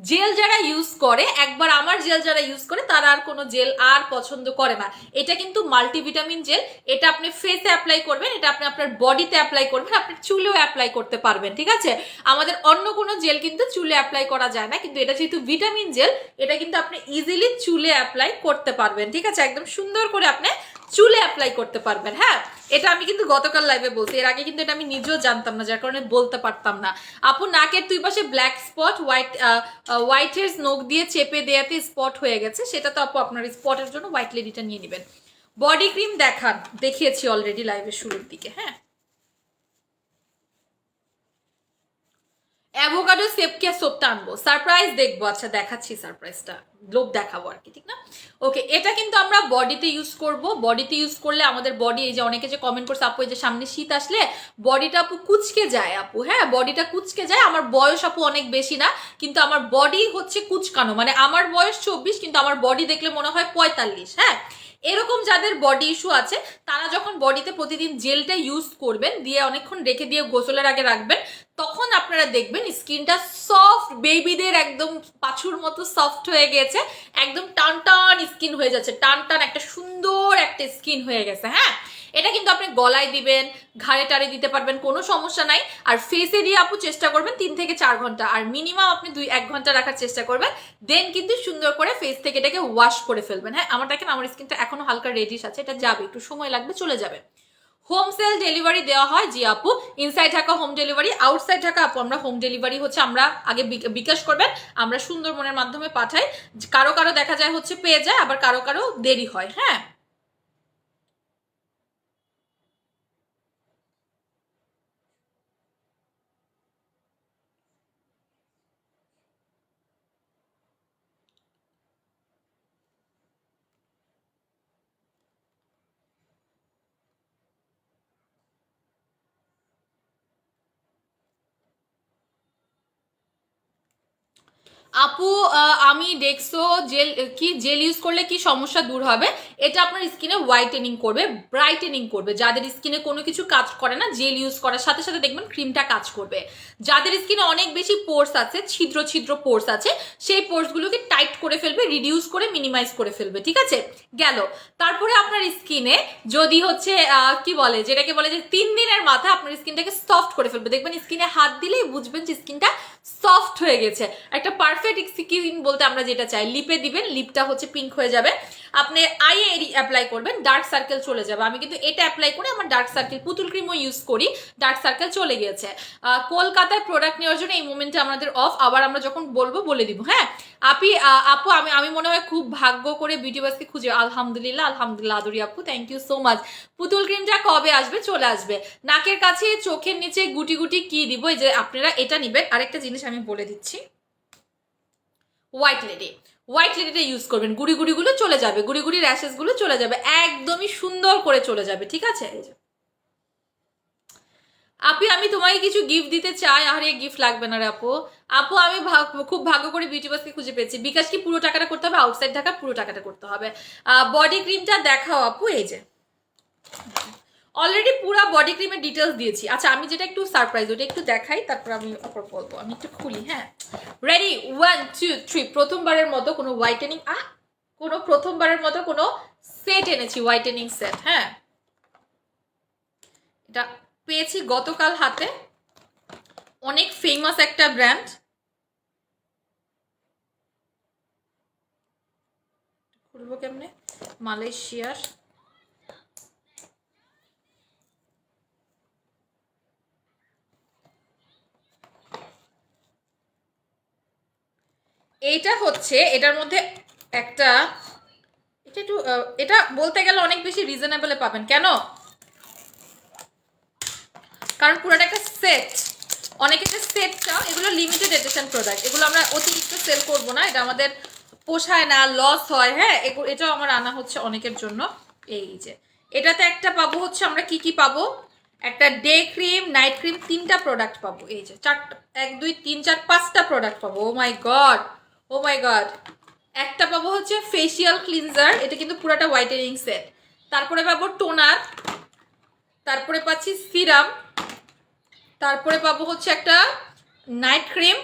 জেল যারা ইউজ করে, একবার আমার জেল যারা ইউজ করে তারা আর কোনো জেল আর পছন্দ করে না। এটা কিন্তু মাল্টিভিটামিন জেল, এটা আপনি ফেসে অ্যাপ্লাই করবেন, এটা আপনি আপনার বডিতে অ্যাপ্লাই করবেন, আপনি চুলেও অ্যাপ্লাই করতে পারবেন, ঠিক আছে? আমাদের অন্য কোনো জেল কিন্তু চুলে অ্যাপ্লাই করা যায় না, কিন্তু এটা যেহেতু ভিটামিন জেল, এটা কিন্তু আপনি ইজিলি চুলে অ্যাপ্লাই করতে পারবেন, ঠিক আছে? একদম সুন্দর করে আপনি চুলে অ্যাপ্লাই করতে পারবেন। হ্যাঁ, এটা আমি কিন্তু গতকাল লাইভে বলছি, এর আগে কিন্তু এটা আমি নিজেও জানতাম না, যার কারণে বলতে পারতাম না। আপু নাকের দুই পাশে ব্ল্যাক স্পট, হোয়াইট হেয়ার নখ দিয়ে চেপে দেয়াতে স্পট হয়ে গেছে, সেটা তো আপু আপনার স্পটের জন্য হোয়াইট লেডিটা নিয়ে নেবেন। বডি ক্রিম দেখান, দেখিয়েছি অলরেডি লাইভের শুরুর দিকে। হ্যাঁ, অ্যাভোকাডো সেপকে সোপটা আনবো, সারপ্রাইজ দেখবো। আচ্ছা দেখাচ্ছি সারপ্রাইজটা, লোভ দেখাবো আর কি, ঠিক না? ওকে, এটা কিন্তু আমরা বডিতে ইউজ করব। বডিতে ইউজ করলে আমাদের বডি, এই যে অনেকে যে কমেন্ট করছে আপু এই যে সামনে শীত আসলে বডিটা আপু কুচকে যায়, আপু হ্যাঁ বডিটা কুচকে যায়। আমার বয়স আপু অনেক বেশি না, কিন্তু আমার বডি হচ্ছে কুচকানো, মানে আমার বয়স 24 কিন্তু আমার বডি দেখলে মনে হয় 45। হ্যাঁ, এরকম যাদের বডি ইস্যু আছে তারা যখন বডিতে প্রতিদিন জেলটা ইউজ করবেন, দিয়ে অনেকক্ষণ রেখে দিয়ে গোসলের আগে রাখবেন, তখন আপনারা দেখবেন স্কিনটা সফট, বেবিদের একদম পাছুর মতো সফট হয়ে গেছে, একদম টান টান স্কিন হয়ে যাচ্ছে, টান টান একটা সুন্দর একটা স্কিন হয়ে গেছে। হ্যাঁ, এটা কিন্তু আপনি গলায় দিবেন, ঘাড়ে টাড়ে দিতে পারবেন, কোনো সমস্যা নাই। আর ফেসে দিয়ে আপু চেষ্টা করবেন 3 থেকে 4 ঘন্টা, আর মিনিমাম আপনি 2-1 ঘন্টা রাখার চেষ্টা করবেন, দেন কিন্তু সুন্দর করে ফেস থেকে এটাকে ওয়াশ করে ফেলবেন। হ্যাঁ, আমার দেখেন আমার স্কিনটা এখনো হালকা রেডিশ আছে, এটা যাবে, একটু সময় লাগবে, চলে যাবে। হোম সেল ডেলিভারি দেওয়া হয়, জি আপু। Inside Dhaka home delivery, outside Dhaka আপু আমরা হোম ডেলিভারি হচ্ছে আমরা আগে বিকাশ করবেন, আমরা সুন্দরবনের মাধ্যমে পাঠাই। কারো কারো দেখা যায় হচ্ছে পেয়ে যায়, আবার কারো কারো দেরি হয়। হ্যাঁ, আপু আমি ডেক্সো জেল, কি জেল ইউজ করলে কি সমস্যা দূর হবে? এটা আপনার স্কিনে হোয়াইটেনিং করবে, ব্রাইটেনিং করবে। যাদের স্কিনে কোনো কিছু কাজ করে না, জেল ইউজ করার সাথে সাথে দেখবেন ক্রিমটা কাজ করবে। যাদের স্কিনে অনেক বেশি পোর্স আছে, ছিদ্র ছিদ্র পোর্স আছে, সেই পোর্সগুলোকে টাইট করে ফেলবে, রিডিউস করে মিনিমাইজ করে ফেলবে, ঠিক আছে? গেল। তারপরে আপনার স্কিনে যদি হচ্ছে কি বলে, যেটাকে বলে যে 3 দিনের মাথায় আপনার স্কিনটাকে সফট করে ফেলবে, দেখবেন স্কিনে হাত দিলেই বুঝবেন যে স্কিনটা সফট হয়ে গেছে। একটা পারফেক্ট স্কিন বলতে আমরা যেটা চাই, লিপে দিবেন, লিপটা হচ্ছে পিঙ্ক হয়ে যাবে। আপনি আইয়ে অ্যাপ্লাই করবেন, ডার্ক সার্কেল চলে যাবে। আমি কিন্তু এটা অ্যাপ্লাই করে আমার ডার্ক সার্কেল, পুতুল ক্রিমও ইউজ করি, ডার্ক সার্কেল চলে গিয়েছে। কলকাতায় প্রোডাক্ট নেওয়ার জন্য এই মোমেন্টে আমাদের অফ, আবার আমরা যখন বলবো বলে দিব। হ্যাঁ আপু, আমি মনে হয় খুব ভাগ্য করে বিউটি বাসকে খুঁজে, আলহামদুলিল্লাহ আলহামদুলিল্লাহ আদুরি আপু, থ্যাংক ইউ সো মাচ। পুতুল ক্রিমটা কবে আসবে? চলে আসবে। নাকের কাছে চোখের নিচে গুটি গুটি কি দিব, এই যে আপনারা এটা নিবেন। আরেকটা জিনিস আমি বলে দিচ্ছি, হোয়াইট লেডি, হোয়াইট লেডিটা ইউজ করবেন, গুড়ি গুড়িগুলো চলে যাবে, গুড়ি গুড়ি র্যাশেসগুলো চলে যাবে, একদমই সুন্দর করে চলে যাবে, ঠিক আছে? এই যে আপু আমি তোমাকে কিছু গিফট দিতে চাই, আরে গিফট লাগবে না রে আপু। আপু আমি খুব ভাগ্য করে বিউটি বাসকে খুঁজে পেয়েছি। বিকাশ কি পুরো টাকাটা করতে হবে? আউটসাইড ঢাকা পুরো টাকাটা করতে হবে। বডি ক্রিমটা দেখাও আপু, এই যে অলরেডি পুরো বডি ক্রিমের ডিটেলস দিয়েছি। আচ্ছা আমি যেটা একটু সারপ্রাইজ, ওটা একটু দেখাই, তারপর আমি অপর বলবো। আমি একটু খুলি। হ্যাঁ, রেডি, 1 2 3। প্রথমবারের মতো কোনো হোয়াইটেনিং প্রথমবারের মতো কোনো সেট এনেছি, হোয়াইটেনিং সেট। হ্যাঁ, এটা পেয়েছি গতকাল হাতে, অনেক ফেমাস একটা ব্র্যান্ড। খুলবো কেমনে? মালয়েশিয়ার। এইটা হচ্ছে, এটার মধ্যে একটা, এটা একটু এটা বলতে গেলে অনেক বেশি রিজনেবলে পাবেন। কেন? কারণ পুরোটা একটা সেট, অনেকে যে সেটটা, এগুলো লিমিটেড এডিশন প্রোডাক্ট, এগুলো আমরা অতিরিক্ত সেল করব না, এটা আমাদের পোষায় না, লস হয়। হ্যাঁ, এটাও আমার আনা হচ্ছে অনেকের জন্য। এই যে এটাতে একটা পাবো হচ্ছে, আমরা কি কি পাবো, একটা ডে ক্রিম, নাইট ক্রিম, 3টা প্রোডাক্ট পাবো। এই যে 4টা, 1 2 3 4 5টা প্রোডাক্ট পাবো। ও মাই গড, ও মাই গড। একটা পাবো হচ্ছে ফেসিয়াল ক্লিনজার, এটা কিন্তু পুরাটা হোয়াইটেনিং সেট। তারপরে পাবো টোনার, তারপরে পাচ্ছি সিরাম, তারপরে পাবো হচ্ছে একটা নাইট ক্রিম,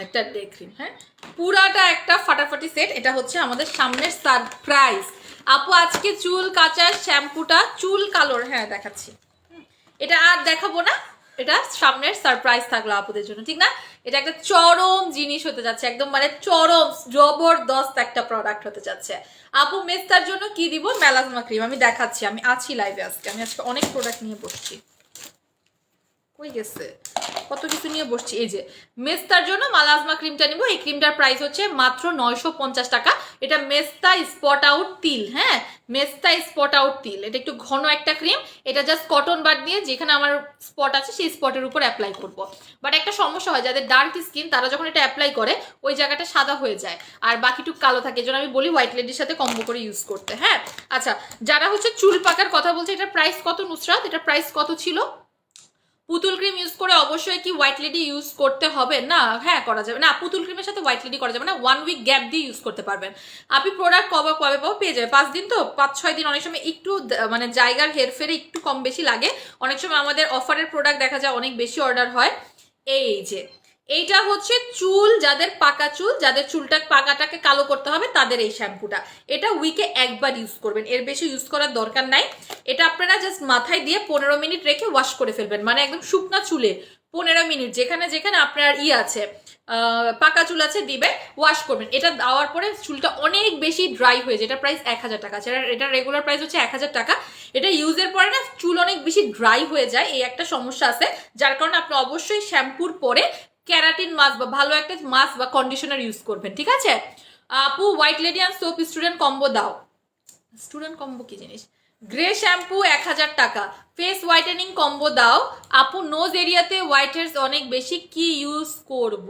একটা ডে ক্রিম। হ্যাঁ, পুরাটা একটা ফাটাফাটি সেট। এটা হচ্ছে আমাদের সামনের সারপ্রাইজ। আপু আজকে চুল কাচার শ্যাম্পুটা চুল কালোর, হ্যাঁ দেখাচ্ছি। এটা আর দেখাবো না, এটা সামনের সারপ্রাইজ থাকলো আপুদের জন্য, ঠিক না? এটা একটা চরম জিনিস হতে যাচ্ছে, একদম মানে চরম জবরদস্ত একটা প্রোডাক্ট হতে যাচ্ছে। আপু মেস্তার জন্য কি দিব? Melasma cream. আমি দেখাচ্ছি, আমি আছি লাইভে আজকে, আমি আজকে অনেক প্রোডাক্ট নিয়ে বসছি। কই গেছে, কত কিছু নিয়ে বসছি। এই যে মেস্তার জন্য মালাজমা ক্রিমটা নিব। এই ক্রিমটার প্রাইস হচ্ছে মাত্র 950 টাকা। এটা মেস্তা স্পট আউট তিল। হ্যাঁ, মেস্তা স্পট আউট তিল, এটা একটু ঘন একটা ক্রিম। এটা জাস্ট কটন বাড দিয়ে যেখানে আমার স্পট আছে সেই স্পটের উপর অ্যাপ্লাই করব। বাট একটা সমস্যা হয়, যাদের ডার্ক স্কিন তারা যখন এটা অ্যাপ্লাই করে ওই জায়গাটা সাদা হয়ে যায় আর বাকিটুকু কালো থাকে। এই জন্য আমি বলি হোয়াইট লেডির সাথে কম্বো করে ইউজ করতে। হ্যাঁ, আচ্ছা, যারা হচ্ছে চুল পাকার কথা বলছে, এটার প্রাইস কত নুসরাত? এটার প্রাইস কত ছিল? পুতুল ক্রিম ইউজ করে অবশ্যই কি হোয়াইট লেডি ইউজ করতে হবে? না, হ্যাঁ করা যাবে না। পুতুল ক্রিমের সাথে হোয়াইট লেডি করা যাবে না, 1 উইক গ্যাপ দিয়ে ইউজ করতে পারবেন। আপনি প্রোডাক্ট কবে কবে পাবো? পেয়ে যাবে 5 দিন, তো 5-6 দিন। অনেক সময় একটু মানে জায়গার হেরফেরে একটু কম বেশি লাগে। অনেক সময় আমাদের অফারের প্রোডাক্ট দেখা যায় অনেক বেশি অর্ডার হয়। এই যে এইটা হচ্ছে চুল, যাদের পাকা চুল, যাদের চুলটা পাকাটাকে কালো করতে হবে তাদের এই শ্যাম্পুটা। এটা উইকে একবার ইউজ করবেন, এর বেশি ইউজ করার দরকার নাই। এটা আপনারা জাস্ট মাথায় দিয়ে 15 মিনিট রেখে ওয়াশ করে ফেলবেন, মানে একদম শুকনা চুলে 15 মিনিট, যেখানে যেখানে আপনার আছে পাকা চুল আছে দিবে, ওয়াশ করবেন। এটা দেওয়ার পরে চুলটা অনেক বেশি ড্রাই হয়ে যায়। এটা প্রাইস 1000 টাকা। এটা রেগুলার প্রাইস হচ্ছে 1000 টাকা। এটা ইউজের পরে না চুল অনেক বেশি ড্রাই হয়ে যায়, এই একটা সমস্যা আছে, যার কারণে আপনি অবশ্যই শ্যাম্পুর পরে ক্যারাটিন মাস্ক বা ভালো একটা মাস্ক বা কন্ডিশনার ইউজ করবেন, ঠিক আছে? আপু white lady and soap student combo দাও। স্টুডেন্ট কম্বো কি জিনিস? গ্রে শ্যাম্পু 1000 টাকা। ফেস হোয়াইটেনিং কম্বো দাও। আপু নোজ এরিয়াতে হোয়াইট হেয়ার্স অনেক বেশি, কি ইউজ করব?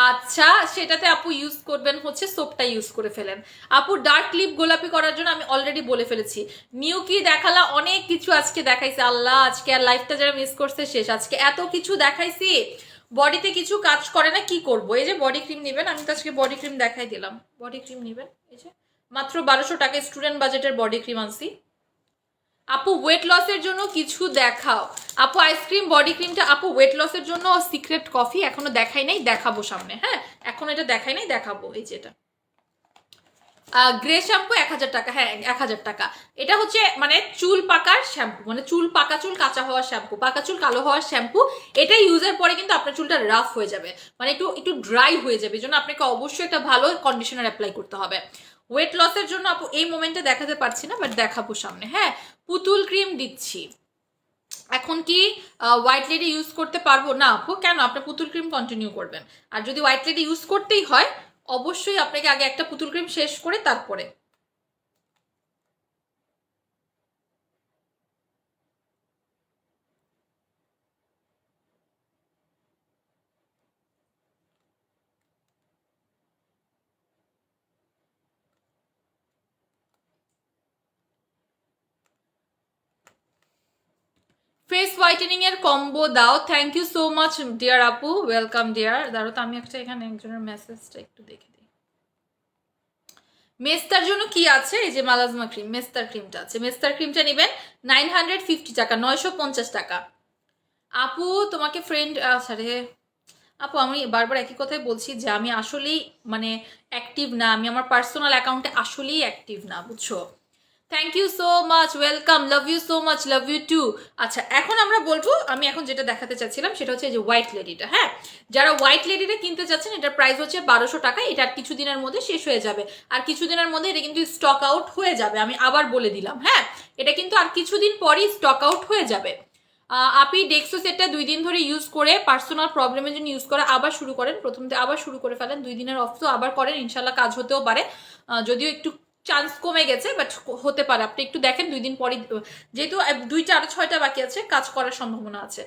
আচ্ছা, সেটাতে আপু ইউজ করবেন হচ্ছে সোপটা ইউজ করে ফেলেন। আপু ডার্ক লিপ গোলাপি করার জন্য আমি অলরেডি বলে ফেলেছি। নিউ কি দেখালা? অনেক কিছু আজকে দেখাইছে। আল্লাহ, আজকে আর লাইফটা যারা মিস করছে শেষ। আজকে এত কিছু দেখাইছি, বডিতে কিছু কাজ করে না, কি করব? এই যে বডি ক্রিম নেবেন, আমি তো আজকে বডি ক্রিম দেখাই দিলাম। বডি ক্রিম নেবেন, এই যে মাত্র 1200 টাকা স্টুডেন্ট বাজেটের বডি ক্রিম আনছি। আপু ওয়েট লসের জন্য কিছু দেখাও। আপু আইসক্রিম বডি ক্রিমটা, আপু ওয়েট লসের জন্য সিক্রেট কফি এখনো দেখাই নাই, দেখাবো সামনে। হ্যাঁ, এখন এটা দেখাই নাই, দেখাবো। এই যে এটা গ্রে শ্যাম্পু 1000 টাকা। হ্যাঁ, 1000 টাকা। এটা হচ্ছে মানে চুল পাকার শ্যাম্পু, মানে চুল পাকা চুল কাঁচা হওয়ার শ্যাম্পু, পাকা চুল কালো হওয়ার শ্যাম্পু। এটা ইউজের পরে কিন্তু আপনার চুলটা রাফ হয়ে যাবে, মানে একটু একটু ড্রাই হয়ে যাবে। এই জন্য আপনাকে অবশ্যই একটা ভালো কন্ডিশনার অ্যাপ্লাই করতে হবে। ওয়েট লসের জন্য আপু এই মোমেন্টে দেখাতে পারছি না, বাট দেখাবো সামনে। হ্যাঁ, পুতুল ক্রিম দিচ্ছি। এখন কি হোয়াইট লেডি ইউজ করতে পারবো না আপু? কেন? আপনি পুতুল ক্রিম কন্টিনিউ করবেন। আর যদি হোয়াইট লেডি ইউজ করতেই হয়, অবশ্যই আপনাকে আগে একটা পুতুল ক্রিম শেষ করে তারপরে। ফেস হোয়াইটেনিং এর কম্বো দাও। Thank you so much dear আপু, ওয়েলকাম ডিয়ার। দাঁড়ো তো আমি একটা এখানে একজনের মেসেজটা একটু দেখে দিই। মেস্তার জন্য কি আছে? এই যে মালাজমা ক্রিম, মেস্তার ক্রিমটা আছে। মেস্তার ক্রিমটা নেবেন 950 টাকা, 950 টাকা। আপু তোমাকে ফ্রেন্ড, আচ্ছা রে আপু, আমি বারবার একই কথাই বলছি যে আমি আসলেই মানে অ্যাক্টিভ না, আমি আমার পার্সোনাল অ্যাকাউন্টে আসলেই অ্যাক্টিভ না, বুঝছো? Thank you so much, welcome, love you so much, love you too. আচ্ছা, এখন আমরা বলবো, আমি এখন যেটা দেখাতে চাচ্ছিলাম সেটা হচ্ছে এই যে হোয়াইট লেডিটা। হ্যাঁ, যারা হোয়াইট লেডিটা কিনতে চাচ্ছেন, এটার প্রাইস হচ্ছে 1200 টাকা। এটা আর কিছুদিনের মধ্যে শেষ হয়ে যাবে, আর কিছুদিনের মধ্যে এটা কিন্তু স্টক আউট হয়ে যাবে। আমি আবার বলে দিলাম, হ্যাঁ, এটা কিন্তু আর কিছুদিন পরই স্টক আউট হয়ে যাবে। আপনি ডেক্সো সেটটা 2 দিন ধরে ইউজ করে পার্সোনাল প্রবলেমের জন্য ইউজ করে আবার শুরু করেন, প্রথমতে আবার শুরু করে ফেলেন, 2 দিনের অফ তো আবার করেন, ইনশাল্লাহ কাজ হতেও পারে। যদিও একটু চান্স কমে গেছে, বাট হতে পারে। আপনি একটু দেখেন 2 দিন পরই, যেহেতু 2টা আর 6টা বাকি আছে, কাজ করার সম্ভাবনা আছে।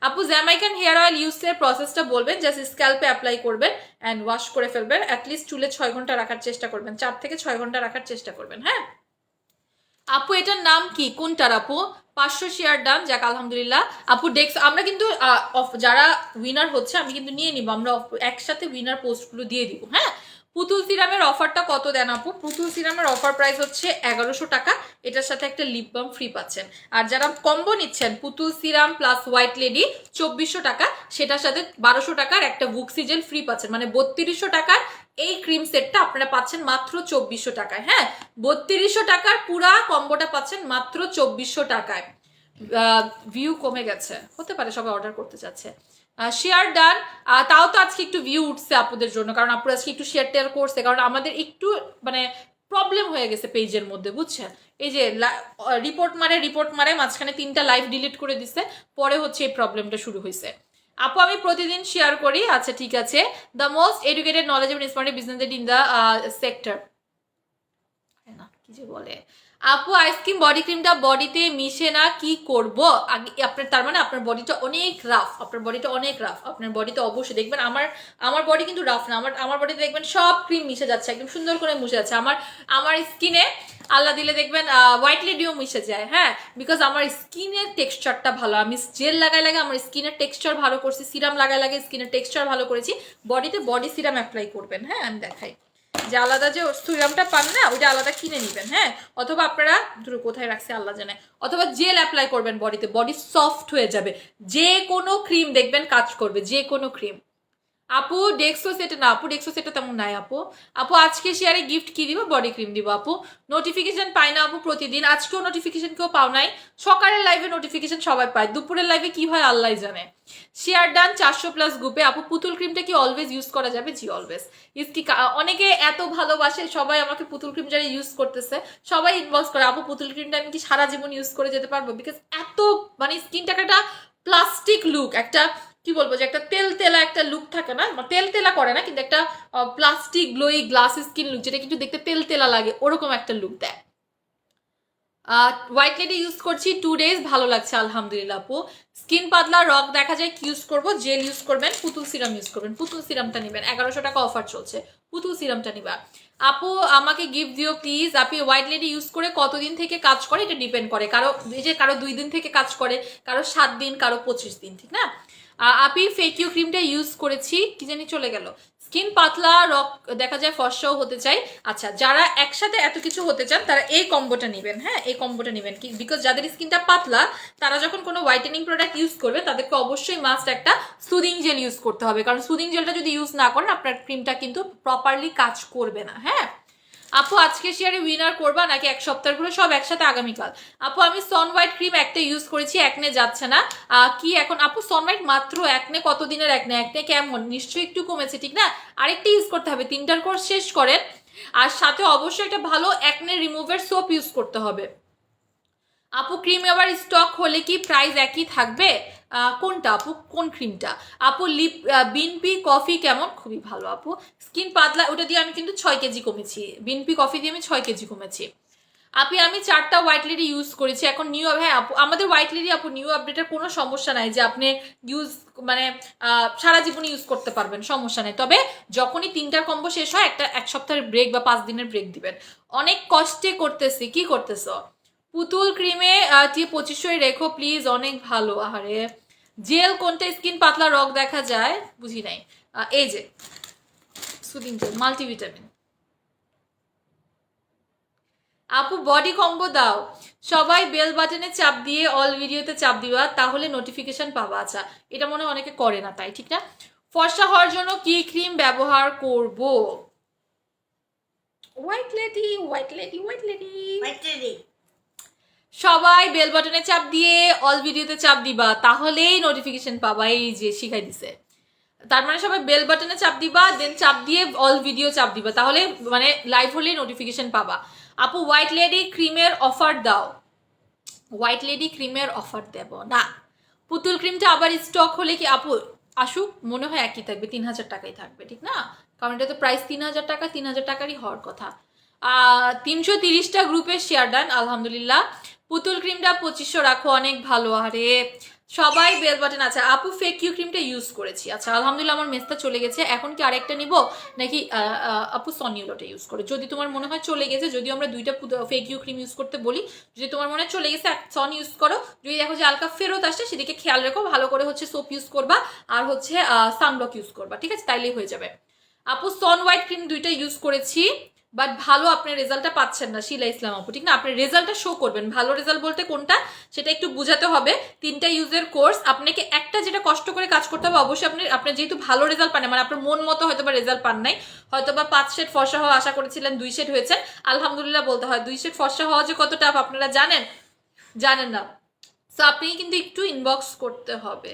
আপু জ্যামাইকান হেয়ার অয়েল ইউজের প্রসেসটা বলবেন, জাস্ট স্ক্যাল্পে অ্যাপ্লাই করবেন অ্যান্ড ওয়াশ করে ফেলবেন, অ্যাটলিস্ট চুলে 6 ঘন্টা রাখার চেষ্টা করবেন, 4 থেকে 6 ঘন্টা রাখার চেষ্টা করবেন। হ্যাঁ আপু এটার নাম কি, কোনটার আপু? 500 শেয়ার ডান, যাক আলহামদুলিল্লাহ। আপু ডেক্স আমরা কিন্তু যারা উইনার হচ্ছে আমি কিন্তু নিয়ে নিব, আমরা একসাথে উইনার পোস্টগুলো দিয়ে দিব। হ্যাঁ পুতুল সিরামের অফারটা কত দেন আপু? পুতুল সিরামের অফার প্রাইস হচ্ছে 1100 টাকা, এটার সাথে একটা লিপ বাম ফ্রি পাচ্ছেন। আর যারা কম্বো নিচ্ছেন পুতুল সিরাম প্লাস হোয়াইট লেডি 2400 টাকা, সেটার সাথে 1200 টাকার একটা বুকসিজেল ফ্রি পাচ্ছেন, মানে 3200 টাকার এই ক্রিম সেটটা আপনারা পাচ্ছেন মাত্র 2400 টাকায়। হ্যাঁ 3200 টাকার পুরা কম্বোটা পাচ্ছেন মাত্র 2400 টাকায়। ভিউ কমে গেছে, হতে পারে সবাই অর্ডার করতে চাচ্ছে। শেয়ার ডান, তাও তো আজকে একটু ভিউ উঠছে আপুদের জন্য, কারণ আপুরা আজকে একটু শেয়ার টেয়ার করছে, কারণ আমাদের একটু মানে প্রবলেম হয়ে গেছে পেজের মধ্যে, বুঝছেন? এই যে রিপোর্ট মারে মাঝখানে 3টা লাইভ ডিলিট করে দিছে, পরে হচ্ছে এই প্রবলেমটা শুরু হয়েছে। আপু আমি প্রতিদিন শেয়ার করি, আচ্ছা ঠিক আছে। The most educated knowledgeable inspiring business in the sector, না কি যে বলে। আপু আইসক্রিম বডি ক্রিমটা বডিতে মিশে না, কি করব? আপনার তার মানে আপনার বডিটা অনেক রাফ, আপনার বডিটা অনেক রাফ, আপনার বডিতে অবশ্যই দেখবেন আমার বডি কিন্তু রাফ না, আমার বডিতে দেখবেন সব ক্রিম মিশে যাচ্ছে, একদম সুন্দর করে মিশে যাচ্ছে। আমার স্কিনে আল্লাহ দিলে দেখবেন হোয়াইট লেডিও মিশে যায়। হ্যাঁ বিকজ আমার স্কিনের টেক্সচারটা ভালো, আমি জেল লাগাই আমার স্কিনের টেক্সচার ভালো করছি, সিরাম লাগাই স্কিনের টেক্সচার ভালো করেছি। বডিতে বডি সিরাম অ্যাপ্লাই করবেন। হ্যাঁ আমি দেখাই, যে আলাদা যে সিরামটা পান না ওইটা আলাদা কিনে নেবেন। হ্যাঁ অথবা আপনারা কোথায় রাখছে আল্লাহ জানে, অথবা জেল অ্যাপ্লাই করবেন বডিতে, বডি সফট হয়ে যাবে। যে কোনো ক্রিম দেখবেন কাজ করবে, যে কোনো ক্রিম। আপু ডেক্সো সেটা না, আপু ডেক্সো সেটা তেমন নাই আপু। আপু আজকে শেয়ারে গিফট কি দিব? বডি ক্রিম দিব আপু। নোটিফিকেশন পাই না আপু প্রতিদিন, আজকেও নোটিফিকেশন কেউ পাও নাই। সকালের লাইভে নোটিফিকেশন সবাই পায়, দুপুরের লাইভে কি হয় আল্লাহ জানে। শেয়ার ডান 400+ গ্রুপে। আপু পুতুল ক্রিমটা কি অলওয়েজ ইউজ করা যাবে? জি অলওয়েজ। অনেকে এত ভালোবাসে, সবাই আমাকে পুতুল ক্রিম যারা ইউজ করতেছে সবাই ইনবক্স করে, আপু পুতুল ক্রিমটা আমি কি সারা জীবন ইউজ করে যেতে পারবো? বিকজ এত মানে স্কিনটাকে একটা প্লাস্টিক লুক, একটা কি বলবো যে একটা তেলা একটা লুক থাকে না, তেলা করে না কিন্তু একটা plastic glowy glass skin look, যেটা কিন্তু দেখতে তেলা লাগে, ওরকম একটা লুক দেয়। হোয়াইট লেডি ইউজ করছি 2 days, ভালো লাগছে আলহামদুলিল্লাহ আপু। স্কিন পাতলা রক দেখা যায়, কি ইউজ করবো? জেল ইউজ করবেন, পুতুল সিরাম ইউজ করবেন। পুতুল সিরামটা নেবেন, 1100 টাকা অফার চলছে, পুতুল সিরামটা নিবা। আপু আমাকে গিফট দিও প্লিজ। আপনি হোয়াইট লেডি ইউজ করে কতদিন থেকে কাজ করে? এটা ডিপেন্ড করে, কারো এই যে কারো 2 দিন থেকে কাজ করে, কারো 7 দিন, কারো 25 দিন, ঠিক না? আপনি ফেকিউ ক্রিমটা ইউজ করেছি, কি জানি চলে গেল। স্কিন পাতলা রক দেখা যায়, ফর্সাও হতে চাই। আচ্ছা যারা একসাথে এত কিছু হতে চান তারা এই কম্বোটা নেবেন। হ্যাঁ এই কম্বোটা নেবেন কি, বিকজ যাদের স্কিনটা পাতলা তারা যখন কোনো হোয়াইটেনিং প্রোডাক্ট ইউজ করবে তাদেরকে অবশ্যই মাস্ট একটা সুদিং জেল ইউজ করতে হবে, কারণ সুদিং জেলটা যদি ইউজ না করেন আপনার ক্রিমটা কিন্তু প্রপারলি কাজ করবে না। হ্যাঁ আপু আজকে শেয়ারে উইনার করবা নাকি এক সপ্তাহগুলো সব একসাথে আগামীকাল? আপু আমি সন হোয়াইট ক্রিম একটা ইউজ করেছি, একনে যাচ্ছে না কি এখন? আপু সন হোয়াইট মাত্র একনে, কতদিনের একনে? একনে কেমন? নিশ্চয়ই একটু কমেছে, ঠিক না? আরেকটা ইউজ করতে হবে, 3টার কোর্স শেষ করেন, আর সাথে অবশ্যই একটা ভালো একনে রিমুভার সোপ ইউজ করতে হবে। আপু ক্রিম এবার স্টক হলে কি প্রাইস একই থাকবে? কোনটা আপু, কোন ক্রিমটা? আপু লিপ বিনপি কফি কেমন? খুবই ভালো আপু। স্কিন পাতলা, ওটা দিয়ে আমি কিন্তু 6 কেজি কমেছি, বিনপি কফি দিয়ে আমি 6 কেজি কমেছি। আমি 4টা হোয়াইট লেডি ইউজ করেছি, এখন নিউ, হ্যাঁ আপু আমাদের হোয়াইট লেডি আপু নিউ আপডেটের কোনো সমস্যা নাই, যে আপনি ইউজ মানে সারা জীবন ইউজ করতে পারবেন, সমস্যা নেই। তবে যখনই 3টার কম্বো শেষ হয় একটা 1 সপ্তাহের ব্রেক বা 5 দিনের ব্রেক দিবেন। অনেক কষ্টে করতেছি, কি করতেছ? পুতুল ক্রিমে 2500 রেখো প্লিজ, অনেক ভালো। আরে জেল কোনটা? স্কিন পাতলা রক দেখা যায়, বুঝি নাই। এই যে সুদিং জেল মাল্টিভিটামিন। আপু বডি কম্বো দাও, সবাই বেল বাটনে চাপ দিয়ে অল ভিডিওতে চাপ দিবা, তাহলে নোটিফিকেশন পাবা। আচ্ছা এটা মনে অনেকে করে না, তাই ঠিক না? ফর্সা হওয়ার জন্য কি ক্রিম ব্যবহার করব? White lady white lady white lady white lady. সবাই বেল বাটনে চাপ দিয়ে অল ভিডিওতে চাপ দিবা, তাহলেই নোটিফিকেশন পাবা। এই যে শিখাই দিছে, তার মানে সবাই বেল বাটনে চাপ দিবা, দেন চাপ দিয়ে অল ভিডিও চাপ দিবা, তাহলে মানে লাইভ হলেই নোটিফিকেশন পাবা। আপু হোয়াইট লেডি ক্রিমের অফার দাও। হোয়াইট লেডি ক্রিমের অফার দেব না। পুতুল ক্রিমটা আবার স্টক হলে কি আপু আসুক? মনে হয় একই থাকবে, 3000 টাকাই থাকবে, ঠিক না? কারণ এটা তো প্রাইস 3000 টাকা, 3000 টাকারই হওয়ার কথা। 330টা গ্রুপের শেয়ার ডান আলহামদুলিল্লাহ। পুতুল ক্রিমটা 2500 রাখো, অনেক ভালো। আরে সবাই বেল বাটন আছে। আপু ফেক ইউ ক্রিমটা ইউজ করেছি। আচ্ছা আলহামদুলিল্লাহ আমার মেসটা চলে গেছে। এখন কি আরেকটা নিব নাকি আপু সনিউলোটা ইউজ করে? যদি তোমার মনে হয় চলে গেছে, যদিও আমরা দুইটা ফেক ইউ ক্রিম ইউজ করতে বলি, যদি তোমার মনে হয় চলে গেছে সন ইউজ করো। যদি দেখো যে হালকা ফেরত আসছে সেদিকে খেয়াল রেখো, ভালো করে হচ্ছে সোপ ইউজ করবা আর হচ্ছে সানব্লক ইউজ করবা, ঠিক আছে? তাইলেই হয়ে যাবে। আপু সন হোয়াইট ক্রিম দুইটা ইউজ করেছি, বাট ভালো আপনার রেজাল্টটা পাচ্ছেন না শিলা ইসলাম আপু, ঠিক না? আপনি রেজাল্টটা শো করবেন, ভালো রেজাল্ট বলতে কোনটা সেটা একটু বুঝাতে হবে। 3টা ইউজের কোর্স, আপনাকে একটা যেটা কষ্ট করে কাজ করতে হবে অবশ্যই। আপনার যেহেতু ভালো রেজাল্ট পান, মানে আপনার মন মতো হয়তো বা রেজাল্ট পান নাই, হয়তো বা 5 শেড ফর্সা হওয়া আশা করেছিলেন, 2 শেড হয়েছে, আলহামদুলিল্লাহ বলতে হয়। 2 শেড ফর্সা হওয়া যে কত টাফ আপনারা জানেন না। সো আপনি কিন্তু একটু ইনবক্স করতে হবে,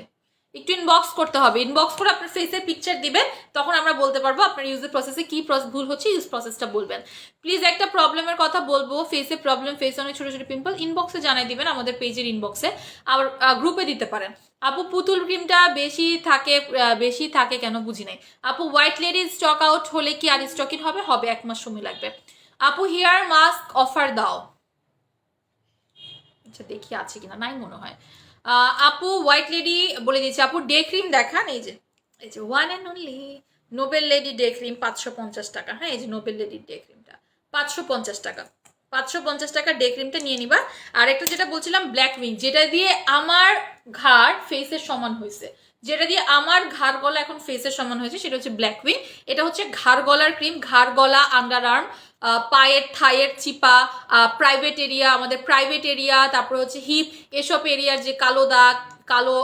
ইনবক্স করে আপনার ফেসের পিকচার দিবেন, তখন আমরা বলতে পারবো আপনার ইউজের প্রসেসে কি ভুল হচ্ছে, ইউজ প্রসেসটা বলবেন। প্লিজ একটা প্রবলেমের কথা বলবো, ফেসে প্রবলেম, ফেসে অনেক ছোট ছোট পিম্পল, ইনবক্সে জানাই দিবেন, আমাদের পেজের ইনবক্সে, আবার গ্রুপে দিতে পারেন। আপু পুতুল ক্রিমটা বেশি থাকে কেন বুঝি নাই। আপু হোয়াইট লেডি স্টক আউট হলে কি আর স্টকিং হবে 1 মাস সময় লাগবে। আপু হেয়ার মাস্ক অফার দাও। আচ্ছা দেখি আছে কিনা, নাই মনে হয়। আপু হোয়াইট লেডি বলে দিয়েছি। আপু ডে ক্রিম দেখান, এই যে one and only Nobel lady day cream 550 টাকা। হ্যাঁ এই যে নোবেল লেডি ডে ক্রিমটা 550 টাকা, 550 টাকা ডে ক্রিমটা নিয়ে নিবা। আর একটা যেটা বলছিলাম ব্ল্যাক উইং, যেটা দিয়ে আমার ঘাড় ফেসের সমান হয়েছে, যেটা দিয়ে আমার ঘাড় গলা এখন ফেসের সমান হয়েছে, সেটা হচ্ছে ব্ল্যাক উইং। এটা হচ্ছে ঘাড় গলার ক্রিম, ঘাড় গলা, আন্ডার আর্ম, পায়ের থাইয়ের চিপা, প্রাইভেট এরিয়া, আমাদের প্রাইভেট এরিয়া, তারপর হচ্ছে হিপ, এসব এরিয়ার যে কালো দাগ, কালো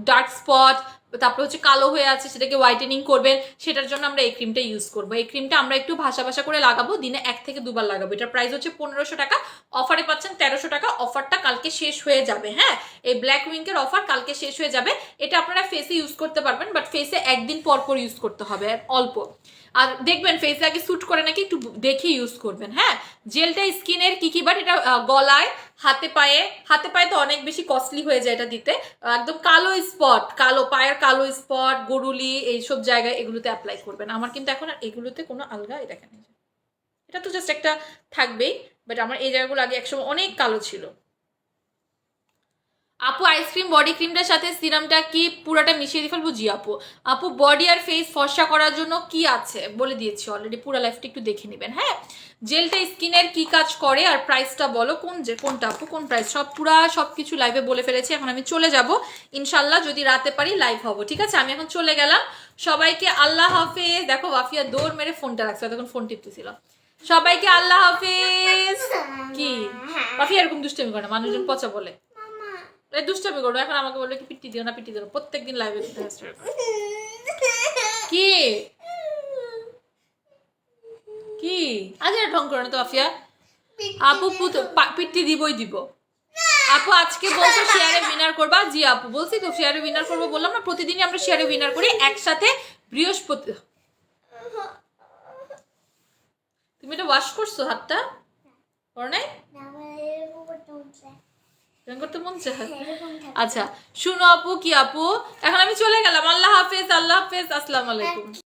ডার্ক স্পট, তারপরে হচ্ছে কালো হয়ে আছে সেটাকে হোয়াইটেনিং করবেন, সেটার জন্য আমরা এই ক্রিমটা ইউজ করবো। এই ক্রিমটা আমরা একটু ভাসা করে লাগাবো, দিনে 1 থেকে 2 বার লাগাবো। এটার প্রাইস হচ্ছে 1500 টাকা, অফারে পাচ্ছেন 1300 টাকা। অফারটা কালকে শেষ হয়ে যাবে। হ্যাঁ এই ব্ল্যাক উইংকের অফার কালকে শেষ হয়ে যাবে। এটা আপনারা ফেসে ইউজ করতে পারবেন, বাট ফেসে একদিন পর ইউজ করতে হবে অল্প। আর দেখবেন ফেসে আগে স্যুট করে নাকি একটু দেখে ইউজ করবেন। হ্যাঁ জেলটা স্কিনের কি বাট এটা গলায়, হাতে পায়ে তো অনেক বেশি কস্টলি হয়ে যায় এটা দিতে। একদম কালো স্পট, পায়ের কালো স্পট, গরুলি, এইসব জায়গায় এগুলোতে অ্যাপ্লাই করবেন। আমার কিন্তু এখন আর এগুলোতে কোনো আলগা দেখেন, এটা তো জাস্ট একটা থাকবেই, বাট আমার এই জায়গাগুলো আগে একসময় অনেক কালো ছিল। আপু আইসক্রিম বডি ক্রিমটার সাথে সিরামটা কি পুরাটা মিশিয়ে দিয়ে ফেলবো? জি আপু। আপু বডি আর ফেস ফর্সা করার জন্য কি আছে বলে দিয়েছি অলরেডি, পুরো লাইফটা একটু দেখে নেবেন। হ্যাঁ জেলটা স্কিনের কি কাজ করে আর প্রাইসটা বলো, কোনটা আপু, কোন প্রাইস? সবকিছু লাইভে বলে ফেলেছি। এখন আমি চলে যাব ইনশাল্লাহ, যদি রাতে পারি লাইভ হবো, ঠিক আছে? আমি এখন চলে গেলাম, সবাইকে আল্লাহ হাফেজ। দেখো ওয়াফিয়া দৌড় মেরে ফোনটা রাখছে, তখন ফোন টিপতেছিল। সবাইকে আল্লাহ হাফেজ। কি ওয়াফিয়া এরকম দুষ্টামি করে না, মানুষজন পচা বলে, দুষ্টামি করবো। এখন আমাকে বললো কি পিটি দিও না, প্রত্যেকদিন লাইভে কি কি আজ ঢং করো না তো আফিয়া। আপু পিটি দিব। আপু আজকে বলছো শেয়ারে উইনার করবা? জি আপু বলছি তো শেয়ারে উইনার করবো, বললাম না প্রতিদিনই আমরা শেয়ারে উইনার করি একসাথে। বৃহস্পতি তুমি এটা ওয়াশ করছো হাতটা? করো নাই? করতে মন চায়। আচ্ছা শুনো আপু, কি আপু এখন আমি চলে গেলাম। আল্লাহ হাফেজ, আসসালামু আলাইকুম।